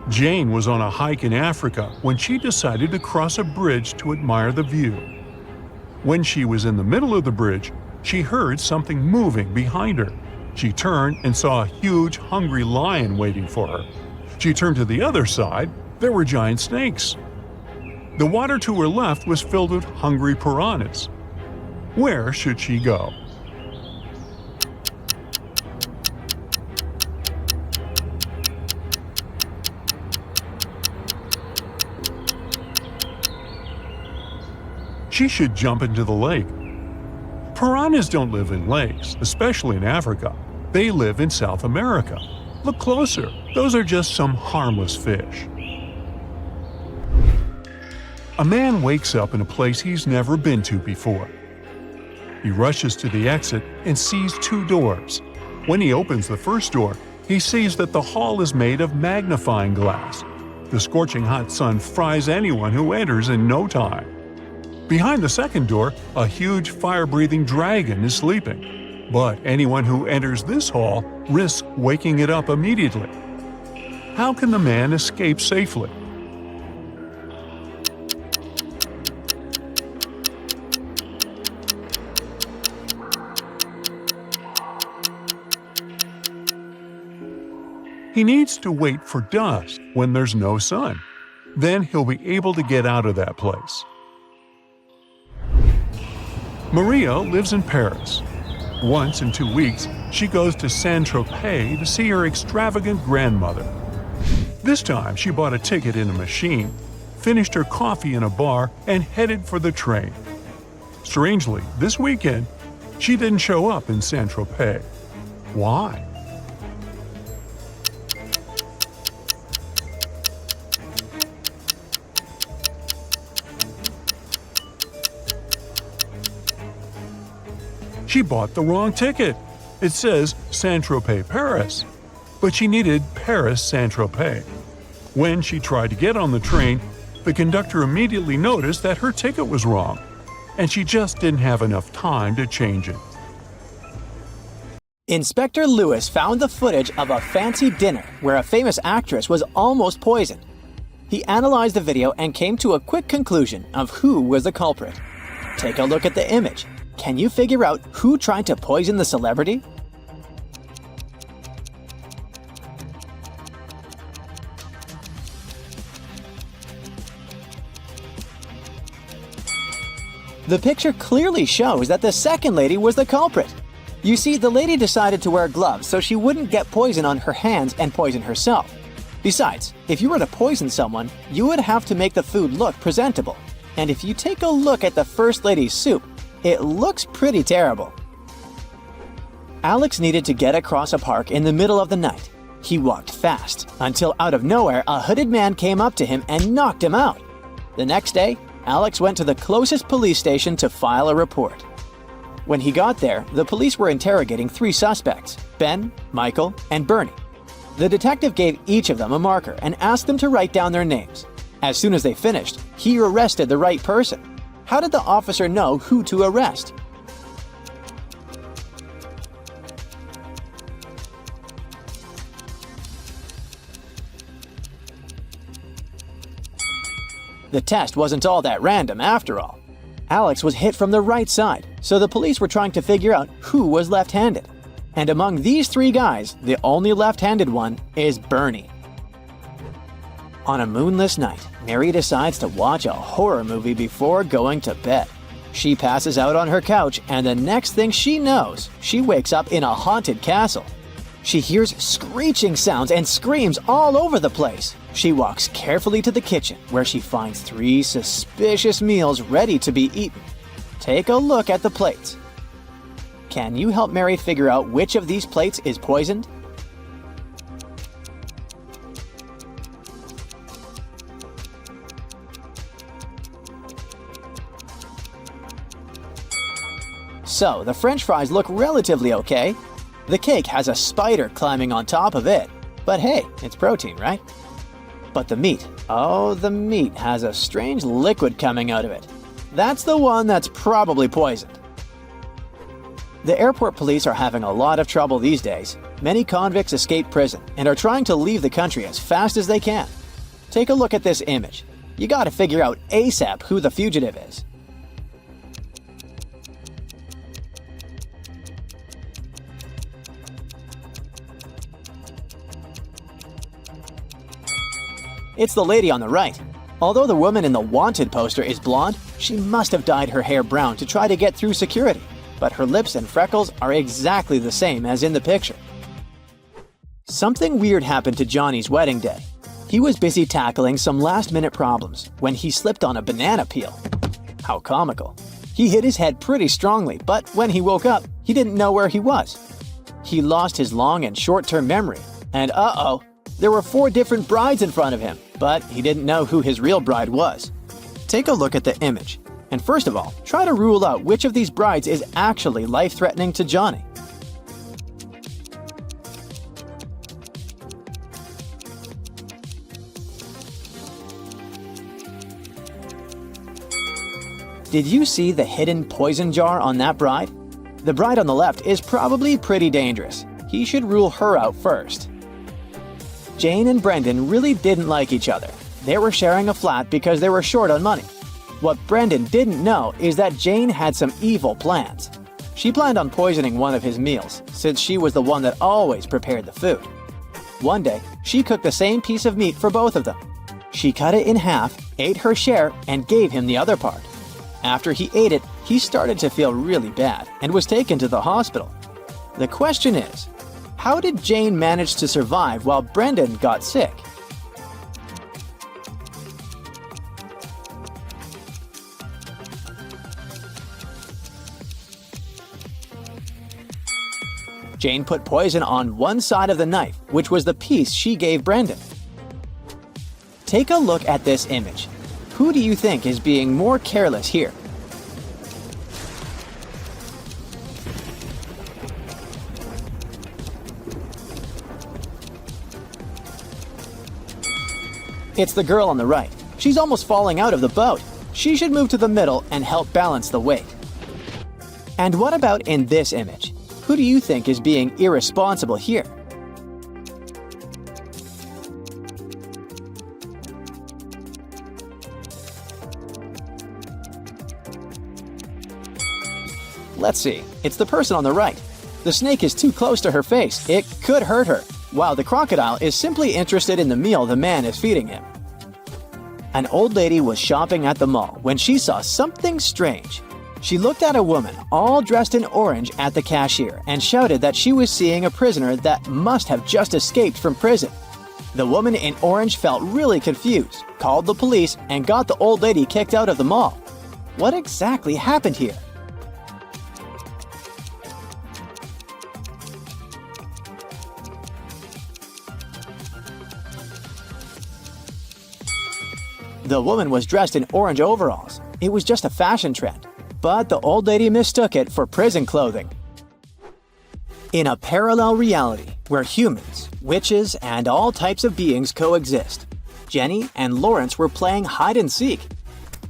Speaker 1: Jane was on a hike in Africa when she decided to cross a bridge to admire the view. When she was in the middle of the bridge, she heard something moving behind her. She turned and saw a huge, hungry lion waiting for her. She turned to the other side. There were giant snakes. The water to her left was filled with hungry piranhas. Where should she go? She should jump into the lake. Piranhas don't live in lakes, especially in Africa. They live in South America. Look closer. Those are just some harmless fish. A man wakes up in a place he's never been to before. He rushes to the exit and sees 2 doors. When he opens the first door, he sees that the hall is made of magnifying glass. The scorching hot sun fries anyone who enters in no time. Behind the second door, a huge fire-breathing dragon is sleeping. But anyone who enters this hall risks waking it up immediately. How can the man escape safely? He needs to wait for dusk when there's no sun. Then he'll be able to get out of that place. Maria lives in Paris. Once in 2 weeks, she goes to Saint-Tropez to see her extravagant grandmother. This time, she bought a ticket in a machine, finished her coffee in a bar, and headed for the train. Strangely, this weekend, she didn't show up in Saint-Tropez. Why? She bought the wrong ticket. It says Saint-Tropez, Paris, but she needed Paris, Saint-Tropez. When she tried to get on the train, the conductor immediately noticed that her ticket was wrong, and she just didn't have enough time to change it.
Speaker 2: Inspector Lewis found the footage of a fancy dinner where a famous actress was almost poisoned. He analyzed the video and came to a quick conclusion of who was the culprit. Take a look at the image. Can you figure out who tried to poison the celebrity? The picture clearly shows that the second lady was the culprit. You see, the lady decided to wear gloves so she wouldn't get poison on her hands and poison herself. Besides, if you were to poison someone, you would have to make the food look presentable. And if you take a look at the first lady's soup, it looks pretty terrible. Alex needed to get across a park in the middle of the night. He walked fast until out of nowhere a hooded man came up to him and knocked him out. The next day, Alex went to the closest police station to file a report. When he got there, the police were interrogating 3 suspects, Ben, Michael, and Bernie. The detective gave each of them a marker and asked them to write down their names. As soon as they finished, he arrested the right person. How did the officer know who to arrest? The test wasn't all that random after all. Alex was hit from the right side, so the police were trying to figure out who was left-handed. And among these 3 guys, the only left-handed one is Bernie. On a moonless night, Mary decides to watch a horror movie before going to bed. She passes out on her couch, and the next thing she knows, she wakes up in a haunted castle. She hears screeching sounds and screams all over the place. She walks carefully to the kitchen, where she finds 3 suspicious meals ready to be eaten. Take a look at the plates. Can you help Mary figure out which of these plates is poisoned? So, the French fries look relatively okay. The cake has a spider climbing on top of it. But hey, it's protein, right? But the meat, oh, the meat has a strange liquid coming out of it. That's the one that's probably poisoned. The airport police are having a lot of trouble these days. Many convicts escape prison and are trying to leave the country as fast as they can. Take a look at this image. You gotta figure out ASAP who the fugitive is. It's the lady on the right. Although the woman in the wanted poster is blonde, she must have dyed her hair brown to try to get through security. But her lips and freckles are exactly the same as in the picture. Something weird happened to Johnny's wedding day. He was busy tackling some last-minute problems when he slipped on a banana peel. How comical. He hit his head pretty strongly, but when he woke up, he didn't know where he was. He lost his long and short-term memory, and uh-oh, there were 4 different brides in front of him, but he didn't know who his real bride was. Take a look at the image, and first of all, try to rule out which of these brides is actually life-threatening to Johnny. Did you see the hidden poison jar on that bride? The bride on the left is probably pretty dangerous. He should rule her out first. Jane and Brendan really didn't like each other. They were sharing a flat because they were short on money. What Brendan didn't know is that Jane had some evil plans. She planned on poisoning one of his meals, since she was the one that always prepared the food. One day, she cooked the same piece of meat for both of them. She cut it in half, ate her share, and gave him the other part. After he ate it, he started to feel really bad and was taken to the hospital. The question is, how did Jane manage to survive while Brendan got sick? Jane put poison on one side of the knife, which was the piece she gave Brendan. Take a look at this image. Who do you think is being more careless here? It's the girl on the right. She's almost falling out of the boat. She should move to the middle and help balance the weight. And what about in this image? Who do you think is being irresponsible here? Let's see. It's the person on the right. The snake is too close to her face. It could hurt her, while the crocodile is simply interested in the meal the man is feeding him. An old lady was shopping at the mall when she saw something strange. She looked at a woman all dressed in orange at the cashier and shouted that she was seeing a prisoner that must have just escaped from prison. The woman in orange felt really confused, called the police, and got the old lady kicked out of the mall. What exactly happened here? The woman was dressed in orange overalls. It was just a fashion trend, but the old lady mistook it for prison clothing. In a parallel reality where humans, witches, and all types of beings coexist, Jenny and Lawrence were playing hide and seek.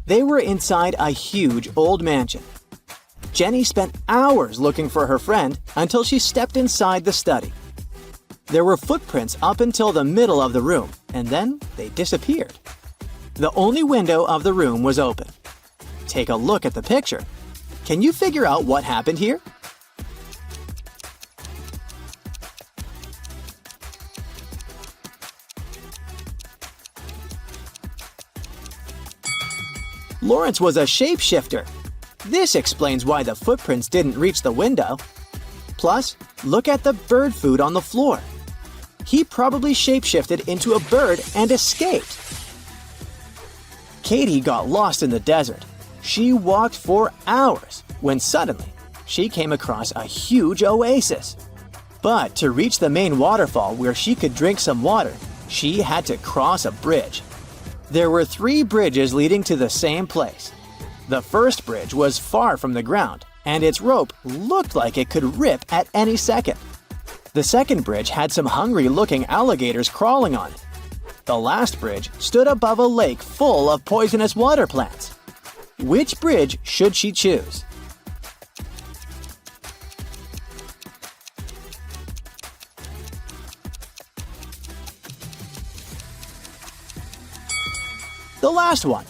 Speaker 2: They were inside a huge old mansion. Jenny spent hours looking for her friend until she stepped inside the study. There were footprints up until the middle of the room, and then they disappeared. The only window of the room was open. Take a look at the picture. Can you figure out what happened here? Lawrence was a shapeshifter. This explains why the footprints didn't reach the window. Plus, look at the bird food on the floor. He probably shapeshifted into a bird and escaped. Katie got lost in the desert. She walked for hours when suddenly she came across a huge oasis. But to reach the main waterfall where she could drink some water, she had to cross a bridge. There were 3 bridges leading to the same place. The first bridge was far from the ground, and its rope looked like it could rip at any second. The second bridge had some hungry-looking alligators crawling on it. The last bridge stood above a lake full of poisonous water plants. Which bridge should she choose? The last one.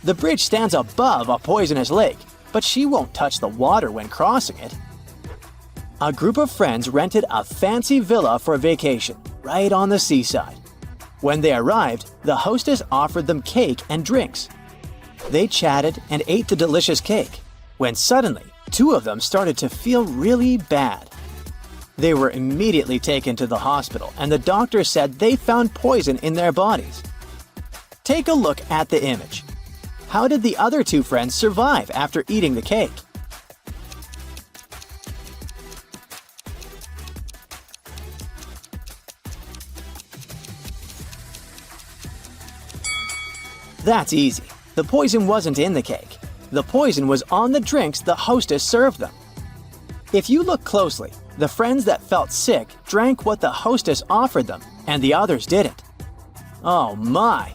Speaker 2: The bridge stands above a poisonous lake, but she won't touch the water when crossing it. A group of friends rented a fancy villa for vacation, right on the seaside. When they arrived, the hostess offered them cake and drinks. They chatted and ate the delicious cake, when suddenly 2 of them started to feel really bad. They were immediately taken to the hospital, and the doctor said they found poison in their bodies. Take a look at the image. How did the other 2 friends survive after eating the cake? That's easy. The poison wasn't in the cake. The poison was on the drinks the hostess served them. If you look closely, the friends that felt sick drank what the hostess offered them, and the others didn't. Oh my!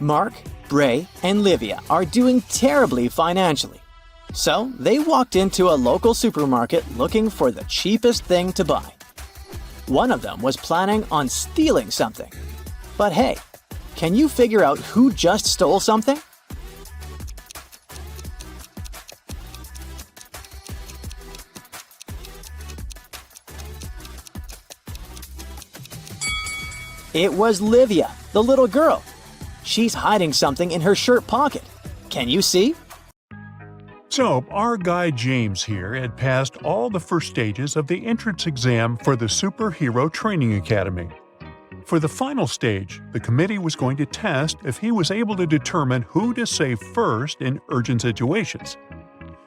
Speaker 2: Mark, Bray, and Livia are doing terribly financially. So they walked into a local supermarket looking for the cheapest thing to buy. One of them was planning on stealing something. But hey, can you figure out who just stole something? It was Livia, the little girl. She's hiding something in her shirt pocket. Can you see?
Speaker 1: So, our guy James here had passed all the first stages of the entrance exam for the Superhero Training Academy. For the final stage, the committee was going to test if he was able to determine who to save first in urgent situations.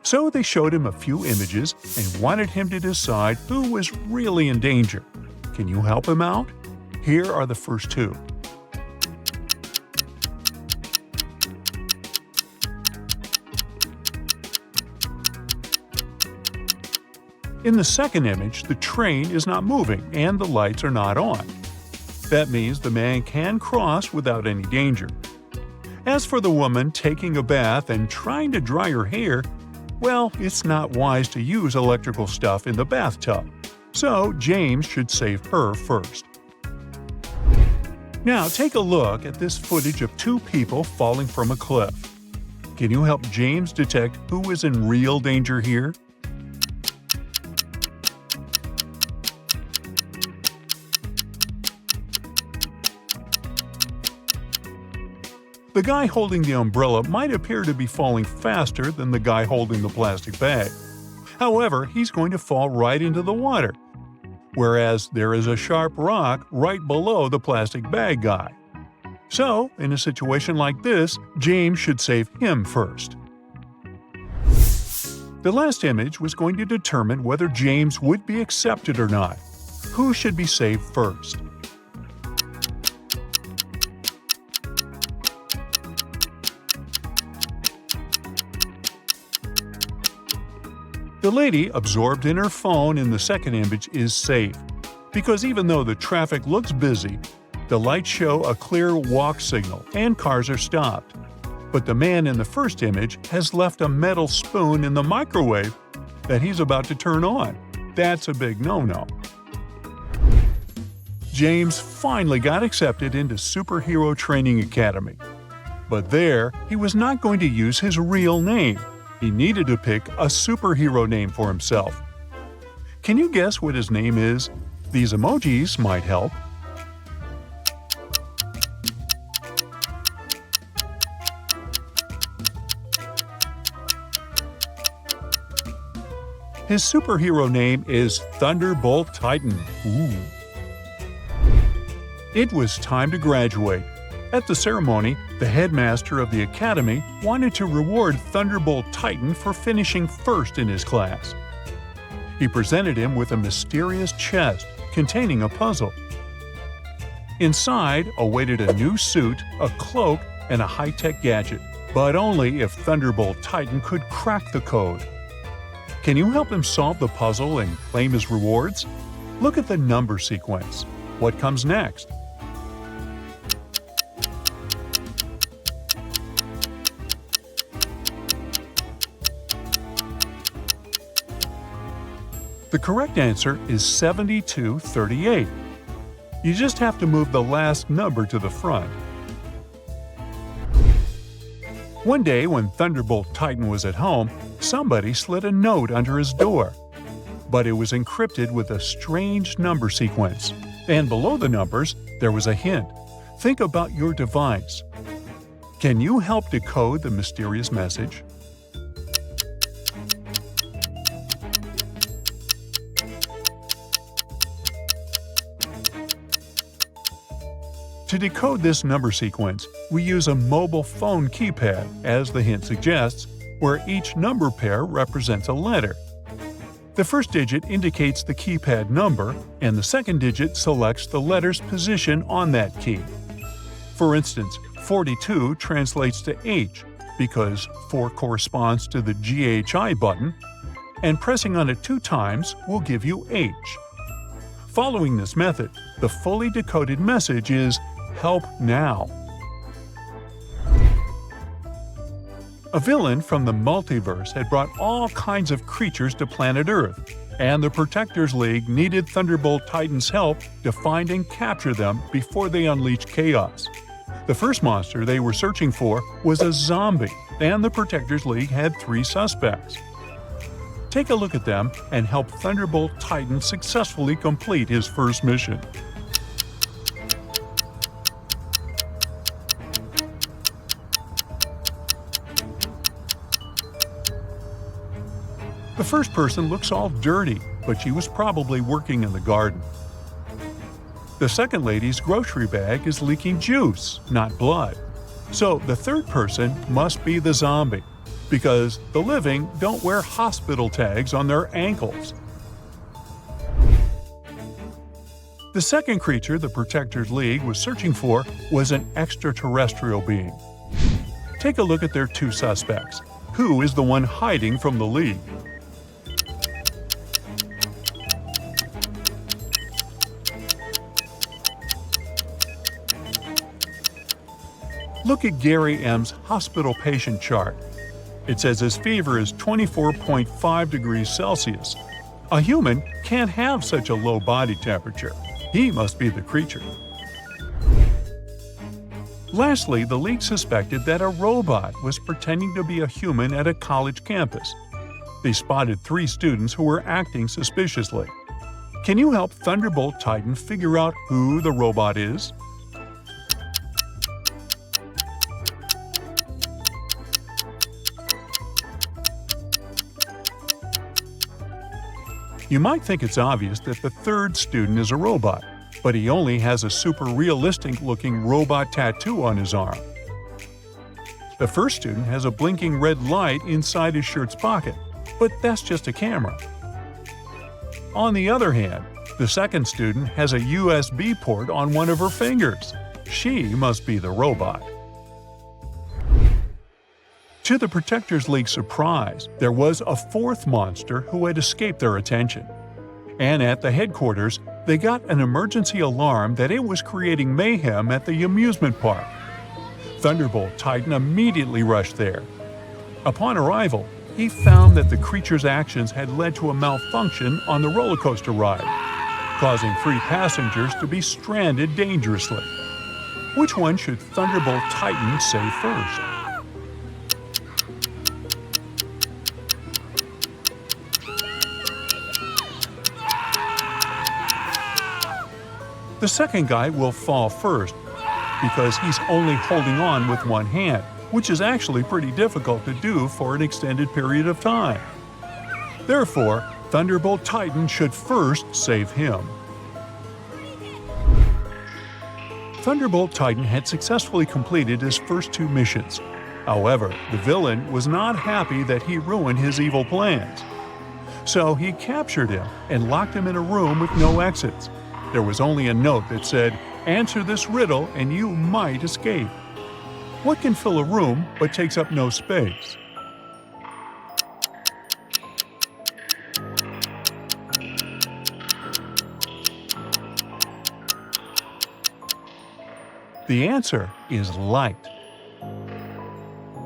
Speaker 1: So they showed him a few images and wanted him to decide who was really in danger. Can you help him out? Here are the first 2. In the second image, the train is not moving and the lights are not on. That means the man can cross without any danger. As for the woman taking a bath and trying to dry her hair, well, it's not wise to use electrical stuff in the bathtub, so James should save her first. Now take a look at this footage of 2 people falling from a cliff. Can you help James detect who is in real danger here? The guy holding the umbrella might appear to be falling faster than the guy holding the plastic bag. However, he's going to fall right into the water, whereas there is a sharp rock right below the plastic bag guy. So, in a situation like this, James should save him first. The last image was going to determine whether James would be accepted or not. Who should be saved first? The lady absorbed in her phone in the second image is safe, because even though the traffic looks busy, the lights show a clear walk signal and cars are stopped. But the man in the first image has left a metal spoon in the microwave that he's about to turn on. That's a big no-no. James finally got accepted into Superhero Training Academy. But there, he was not going to use his real name. He needed to pick a superhero name for himself. Can you guess what his name is? These emojis might help. His superhero name is Thunderbolt Titan. Ooh. It was time to graduate. At the ceremony, the headmaster of the academy wanted to reward Thunderbolt Titan for finishing first in his class. He presented him with a mysterious chest containing a puzzle. Inside awaited a new suit, a cloak, and a high-tech gadget, but only if Thunderbolt Titan could crack the code. Can you help him solve the puzzle and claim his rewards? Look at the number sequence. What comes next? The correct answer is 7238. You just have to move the last number to the front. One day when Thunderbolt Titan was at home, somebody slid a note under his door. But it was encrypted with a strange number sequence. And below the numbers, there was a hint. Think about your device. Can you help decode the mysterious message? To decode this number sequence, we use a mobile phone keypad, as the hint suggests, where each number pair represents a letter. The first digit indicates the keypad number, and the second digit selects the letter's position on that key. For instance, 42 translates to H, because 4 corresponds to the GHI button, and pressing on it 2 times will give you H. Following this method, the fully decoded message is "Help now." A villain from the multiverse had brought all kinds of creatures to planet Earth, and the Protectors League needed Thunderbolt Titan's help to find and capture them before they unleashed chaos. The first monster they were searching for was a zombie, and the Protectors League had 3 suspects. Take a look at them and help Thunderbolt Titan successfully complete his first mission. The first person looks all dirty, but she was probably working in the garden. The second lady's grocery bag is leaking juice, not blood. So the third person must be the zombie, because the living don't wear hospital tags on their ankles. The second creature the Protectors League was searching for was an extraterrestrial being. Take a look at their 2 suspects. Who is the one hiding from the League? Look at Gary M's hospital patient chart. It says his fever is 24.5 degrees Celsius. A human can't have such a low body temperature. He must be the creature. Lastly, the League suspected that a robot was pretending to be a human at a college campus. They spotted 3 students who were acting suspiciously. Can you help Thunderbolt Titan figure out who the robot is? You might think it's obvious that the third student is a robot, but he only has a super realistic-looking robot tattoo on his arm. The first student has a blinking red light inside his shirt's pocket, but that's just a camera. On the other hand, the second student has a USB port on one of her fingers. She must be the robot. To the Protectors League's surprise, there was a fourth monster who had escaped their attention. And at the headquarters, they got an emergency alarm that it was creating mayhem at the amusement park. Thunderbolt Titan immediately rushed there. Upon arrival, he found that the creature's actions had led to a malfunction on the roller coaster ride, causing 3 passengers to be stranded dangerously. Which one should Thunderbolt Titan save first? The second guy will fall first because he's only holding on with one hand, which is actually pretty difficult to do for an extended period of time. Therefore, Thunderbolt Titan should first save him. Thunderbolt Titan had successfully completed his first 2 missions. However, the villain was not happy that he ruined his evil plans. So he captured him and locked him in a room with no exits. There was only a note that said, "Answer this riddle and you might escape." What can fill a room but takes up no space? The answer is light.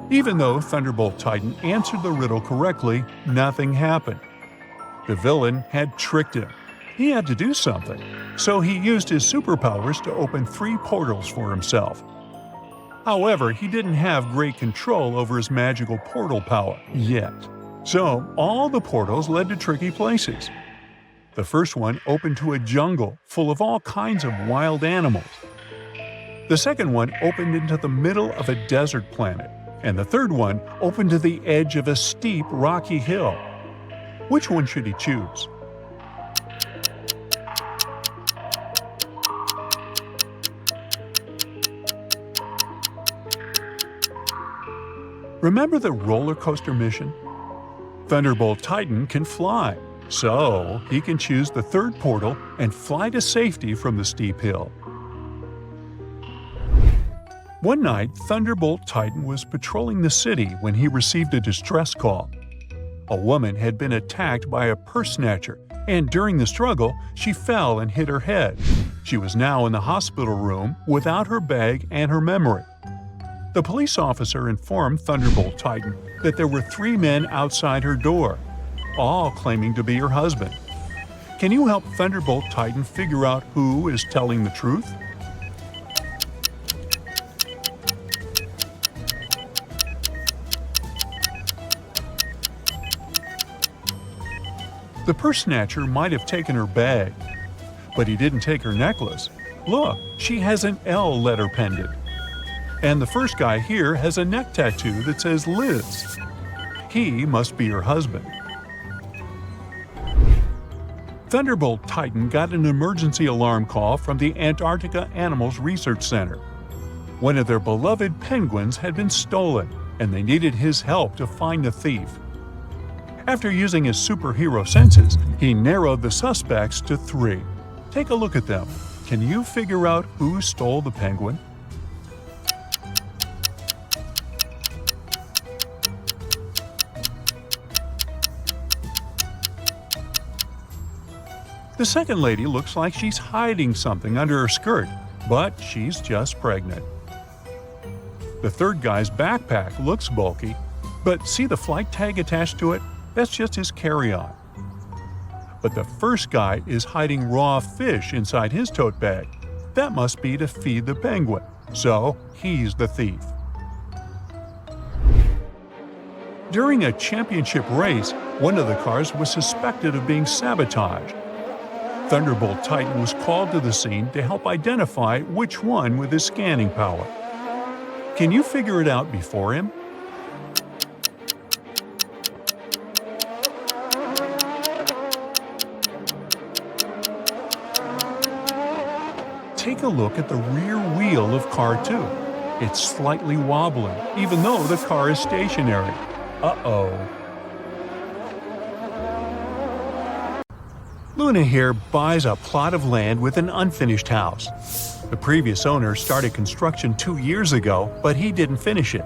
Speaker 1: Even though Thunderbolt Titan answered the riddle correctly, nothing happened. The villain had tricked him. He had to do something, so he used his superpowers to open 3 portals for himself. However, he didn't have great control over his magical portal power yet. So, all the portals led to tricky places. The first one opened to a jungle full of all kinds of wild animals. The second one opened into the middle of a desert planet, and the third one opened to the edge of a steep, rocky hill. Which one should he choose? Remember the roller coaster mission? Thunderbolt Titan can fly, so he can choose the third portal and fly to safety from the steep hill. One night, Thunderbolt Titan was patrolling the city when he received a distress call. A woman had been attacked by a purse snatcher, and during the struggle, she fell and hit her head. She was now in the hospital room without her bag and her memory. The police officer informed Thunderbolt Titan that there were 3 men outside her door, all claiming to be her husband. Can you help Thunderbolt Titan figure out who is telling the truth? The purse snatcher might have taken her bag, but he didn't take her necklace. Look, she has an L letter pendant. And the first guy here has a neck tattoo that says Liz. He must be her husband. Thunderbolt Titan got an emergency alarm call from the Antarctica Animals Research Center. One of their beloved penguins had been stolen, and they needed his help to find the thief. After using his superhero senses, he narrowed the suspects to 3. Take a look at them. Can you figure out who stole the penguin? The second lady looks like she's hiding something under her skirt, but she's just pregnant. The third guy's backpack looks bulky, but see the flight tag attached to it? That's just his carry-on. But the first guy is hiding raw fish inside his tote bag. That must be to feed the penguin, so he's the thief. During a championship race, one of the cars was suspected of being sabotaged. Thunderbolt Titan was called to the scene to help identify which one with his scanning power. Can you figure it out before him? take a look at the rear wheel of car 2. It's slightly wobbling, even though the car is stationary. Uh-oh. Luna here buys a plot of land with an unfinished house. The previous owner started construction 2 years ago, but he didn't finish it.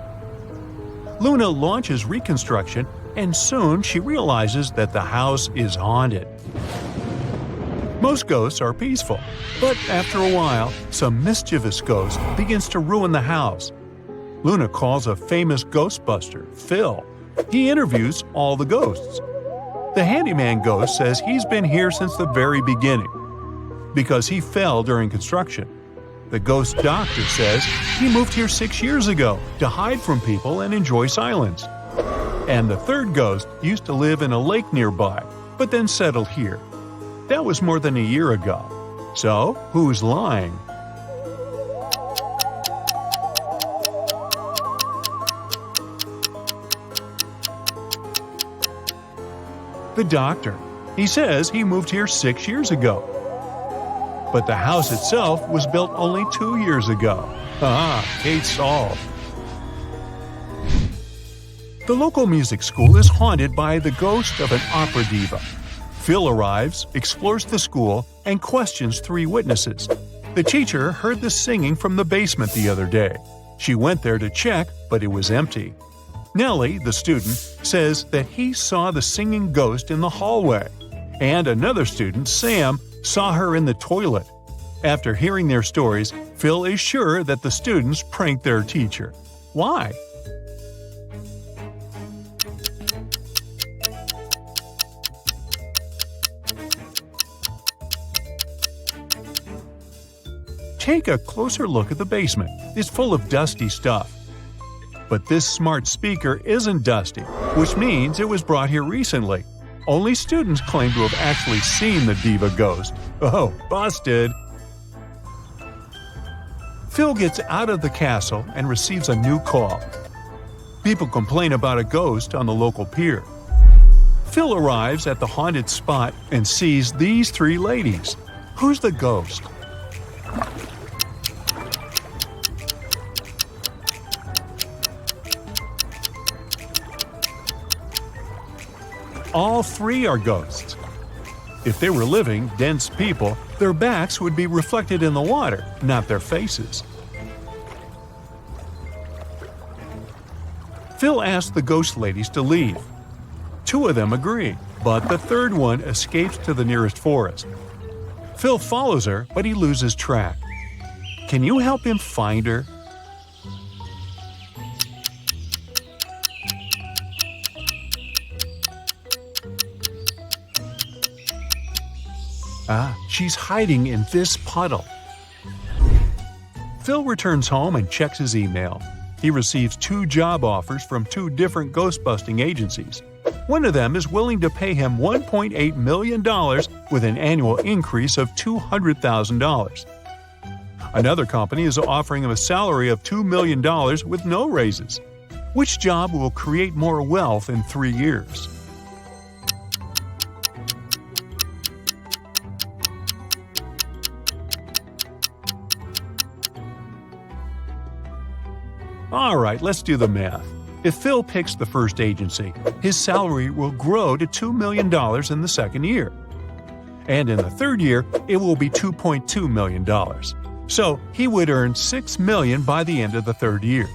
Speaker 1: Luna launches reconstruction, and soon she realizes that the house is haunted. Most ghosts are peaceful, but after a while, some mischievous ghost begins to ruin the house. Luna calls a famous Ghostbuster, Phil. He interviews all the ghosts. The handyman ghost says he's been here since the very beginning, because he fell during construction. The ghost doctor says he moved here 6 years ago to hide from people and enjoy silence. And the third ghost used to live in a lake nearby, but then settled here. That was more than a year ago. So, who's lying? The doctor. He says he moved here 6 years ago. But the house itself was built only 2 years ago. Case solved. The local music school is haunted by the ghost of an opera diva. Phil arrives, explores the school, and questions 3 witnesses. The teacher heard the singing from the basement the other day. She went there to check, but it was empty. Nellie, the student, says that he saw the singing ghost in the hallway. And another student, Sam, saw her in the toilet. After hearing their stories, Phil is sure that the students pranked their teacher. Why? Take a closer look at the basement. It's full of dusty stuff. But this smart speaker isn't dusty, which means it was brought here recently. Only students claim to have actually seen the diva ghost. Oh, busted! Phil gets out of the castle and receives a new call. People complain about a ghost on the local pier. Phil arrives at the haunted spot and sees these 3 ladies. Who's the ghost? All 3 are ghosts. If they were living, dense people, their backs would be reflected in the water, not their faces. Phil asked the ghost ladies to leave. 2 of them agree, but the third one escapes to the nearest forest. Phil follows her, but he loses track. Can you help him find her? She's hiding in this puddle. Phil returns home and checks his email. He receives 2 job offers from 2 different ghostbusting agencies. One of them is willing to pay him $1.8 million with an annual increase of $200,000. Another company is offering him a salary of $2 million with no raises. Which job will create more wealth in 3 years? Alright, let's do the math. If Phil picks the first agency, his salary will grow to $2 million in the second year. And in the third year, it will be $2.2 million. So he would earn $6 million by the end of the third year.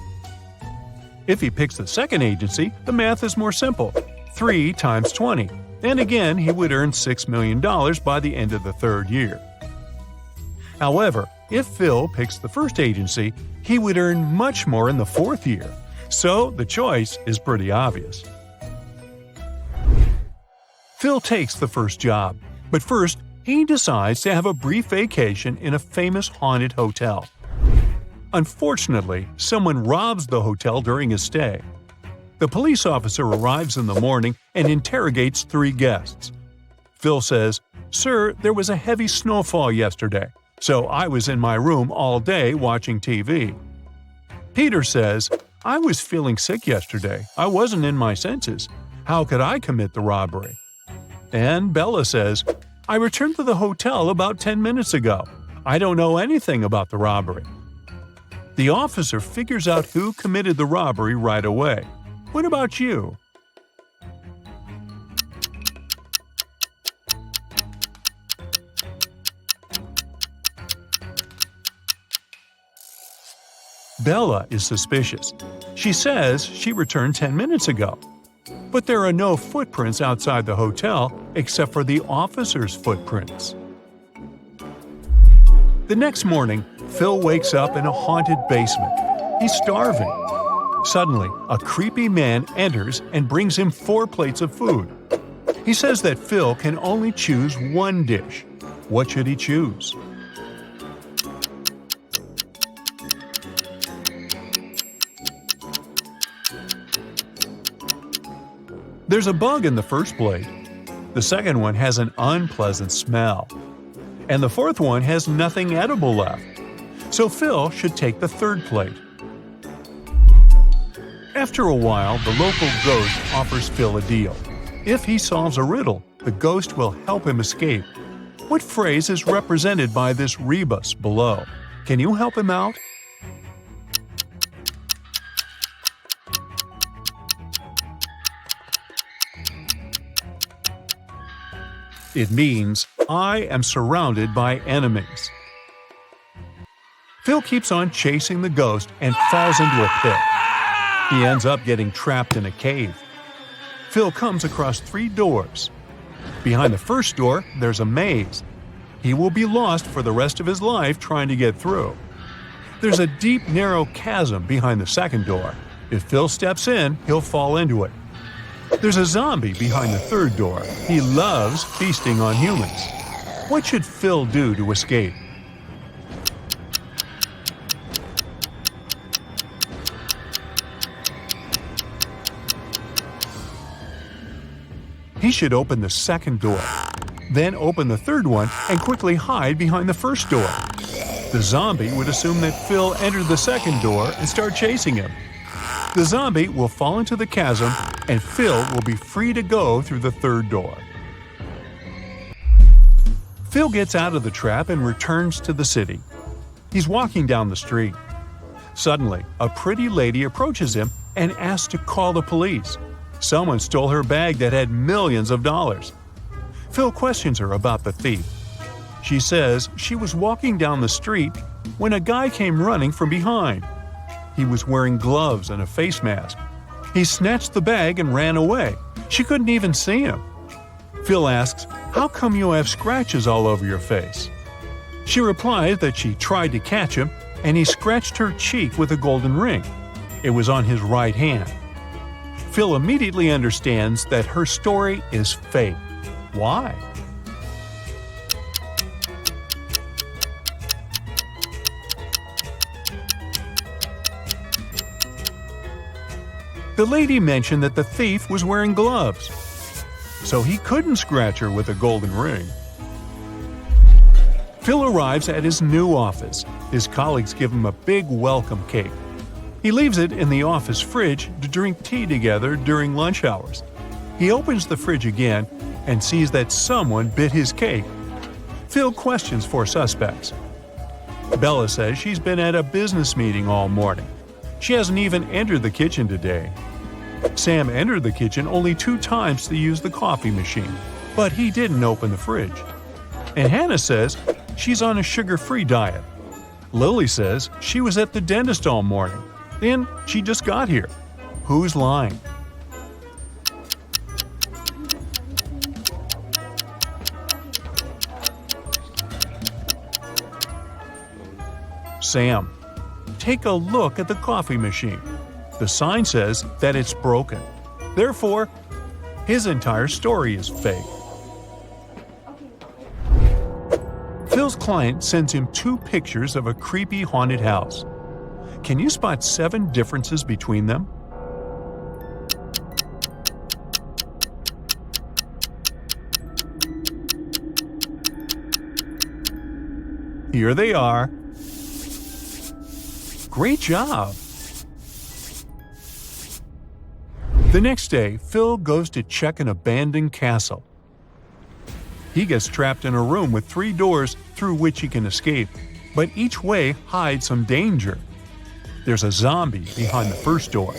Speaker 1: If he picks the second agency, the math is more simple. 3 times 20. And again, he would earn $6 million by the end of the third year. However, if Phil picks the first agency, he would earn much more in the fourth year. So the choice is pretty obvious. Phil takes the first job, but first he decides to have a brief vacation in a famous haunted hotel. Unfortunately, someone robs the hotel during his stay. The police officer arrives in the morning and interrogates 3 guests. Phil says, "Sir, there was a heavy snowfall yesterday, so I was in my room all day watching TV." Peter says, "I was feeling sick yesterday. I wasn't in my senses. How could I commit the robbery?" And Bella says, "I returned to the hotel about 10 minutes ago. "I don't know anything about the robbery." The officer figures out who committed the robbery right away. What about you? Bella is suspicious. She says she returned 10 minutes ago. But there are no footprints outside the hotel except for the officer's footprints. The next morning, Phil wakes up in a haunted basement. He's starving. Suddenly, a creepy man enters and brings him 4 plates of food. He says that Phil can only choose one dish. What should he choose? There's a bug in the first plate. The second one has an unpleasant smell. And the fourth one has nothing edible left. So Phil should take the third plate. After a while, the local ghost offers Phil a deal. If he solves a riddle, the ghost will help him escape. What phrase is represented by this rebus below? Can you help him out? It means, "I am surrounded by enemies." Phil keeps on chasing the ghost and falls into a pit. He ends up getting trapped in a cave. Phil comes across 3 doors. Behind the first door, there's a maze. He will be lost for the rest of his life trying to get through. There's a deep, narrow chasm behind the second door. If Phil steps in, he'll fall into it. There's a zombie behind the third door. He loves feasting on humans. What should Phil do to escape? He should open the second door, then open the third one and quickly hide behind the first door. The zombie would assume that Phil entered the second door and start chasing him. The zombie will fall into the chasm and Phil will be free to go through the third door. Phil gets out of the trap and returns to the city. He's walking down the street. Suddenly, a pretty lady approaches him and asks to call the police. Someone stole her bag that had millions of dollars. Phil questions her about the thief. She says she was walking down the street when a guy came running from behind. He was wearing gloves and a face mask. He snatched the bag and ran away. She couldn't even see him. Phil asks, "How come you have scratches all over your face?" She replies that she tried to catch him and he scratched her cheek with a golden ring. It was on his right hand. Phil immediately understands that her story is fake. Why? The lady mentioned that the thief was wearing gloves, so he couldn't scratch her with a golden ring. Phil arrives at his new office. His colleagues give him a big welcome cake. He leaves it in the office fridge to drink tea together during lunch hours. He opens the fridge again and sees that someone bit his cake. Phil questions 4 suspects. Bella says she's been at a business meeting all morning. She hasn't even entered the kitchen today. Sam entered the kitchen only 2 times to use the coffee machine, but he didn't open the fridge. And Hannah says she's on a sugar-free diet. Lily says she was at the dentist all morning, and she just got here. Who's lying? Sam. Take a look at the coffee machine. The sign says that it's broken. Therefore, his entire story is fake. Phil's client sends him 2 pictures of a creepy haunted house. Can you spot 7 differences between them? Here they are. Great job! The next day, Phil goes to check an abandoned castle. He gets trapped in a room with 3 doors through which he can escape, but each way hides some danger. There's a zombie behind the first door.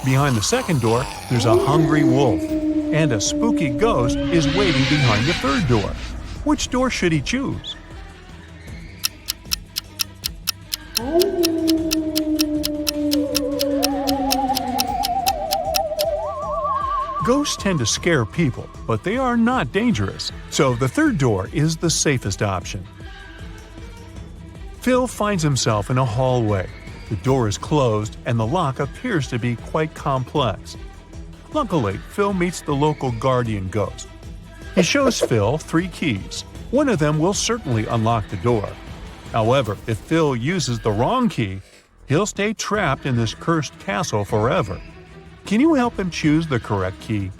Speaker 1: Behind the second door, there's a hungry wolf, and a spooky ghost is waiting behind the third door. Which door should he choose? Ghosts tend to scare people, but they are not dangerous, so the third door is the safest option. Phil finds himself in a hallway. The door is closed and the lock appears to be quite complex. Luckily, Phil meets the local guardian ghost. He shows Phil 3 keys. One of them will certainly unlock the door. However, if Phil uses the wrong key, he'll stay trapped in this cursed castle forever. Can you help him choose the correct key?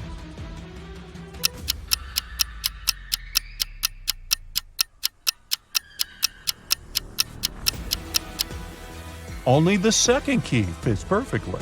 Speaker 1: Only the second key fits perfectly.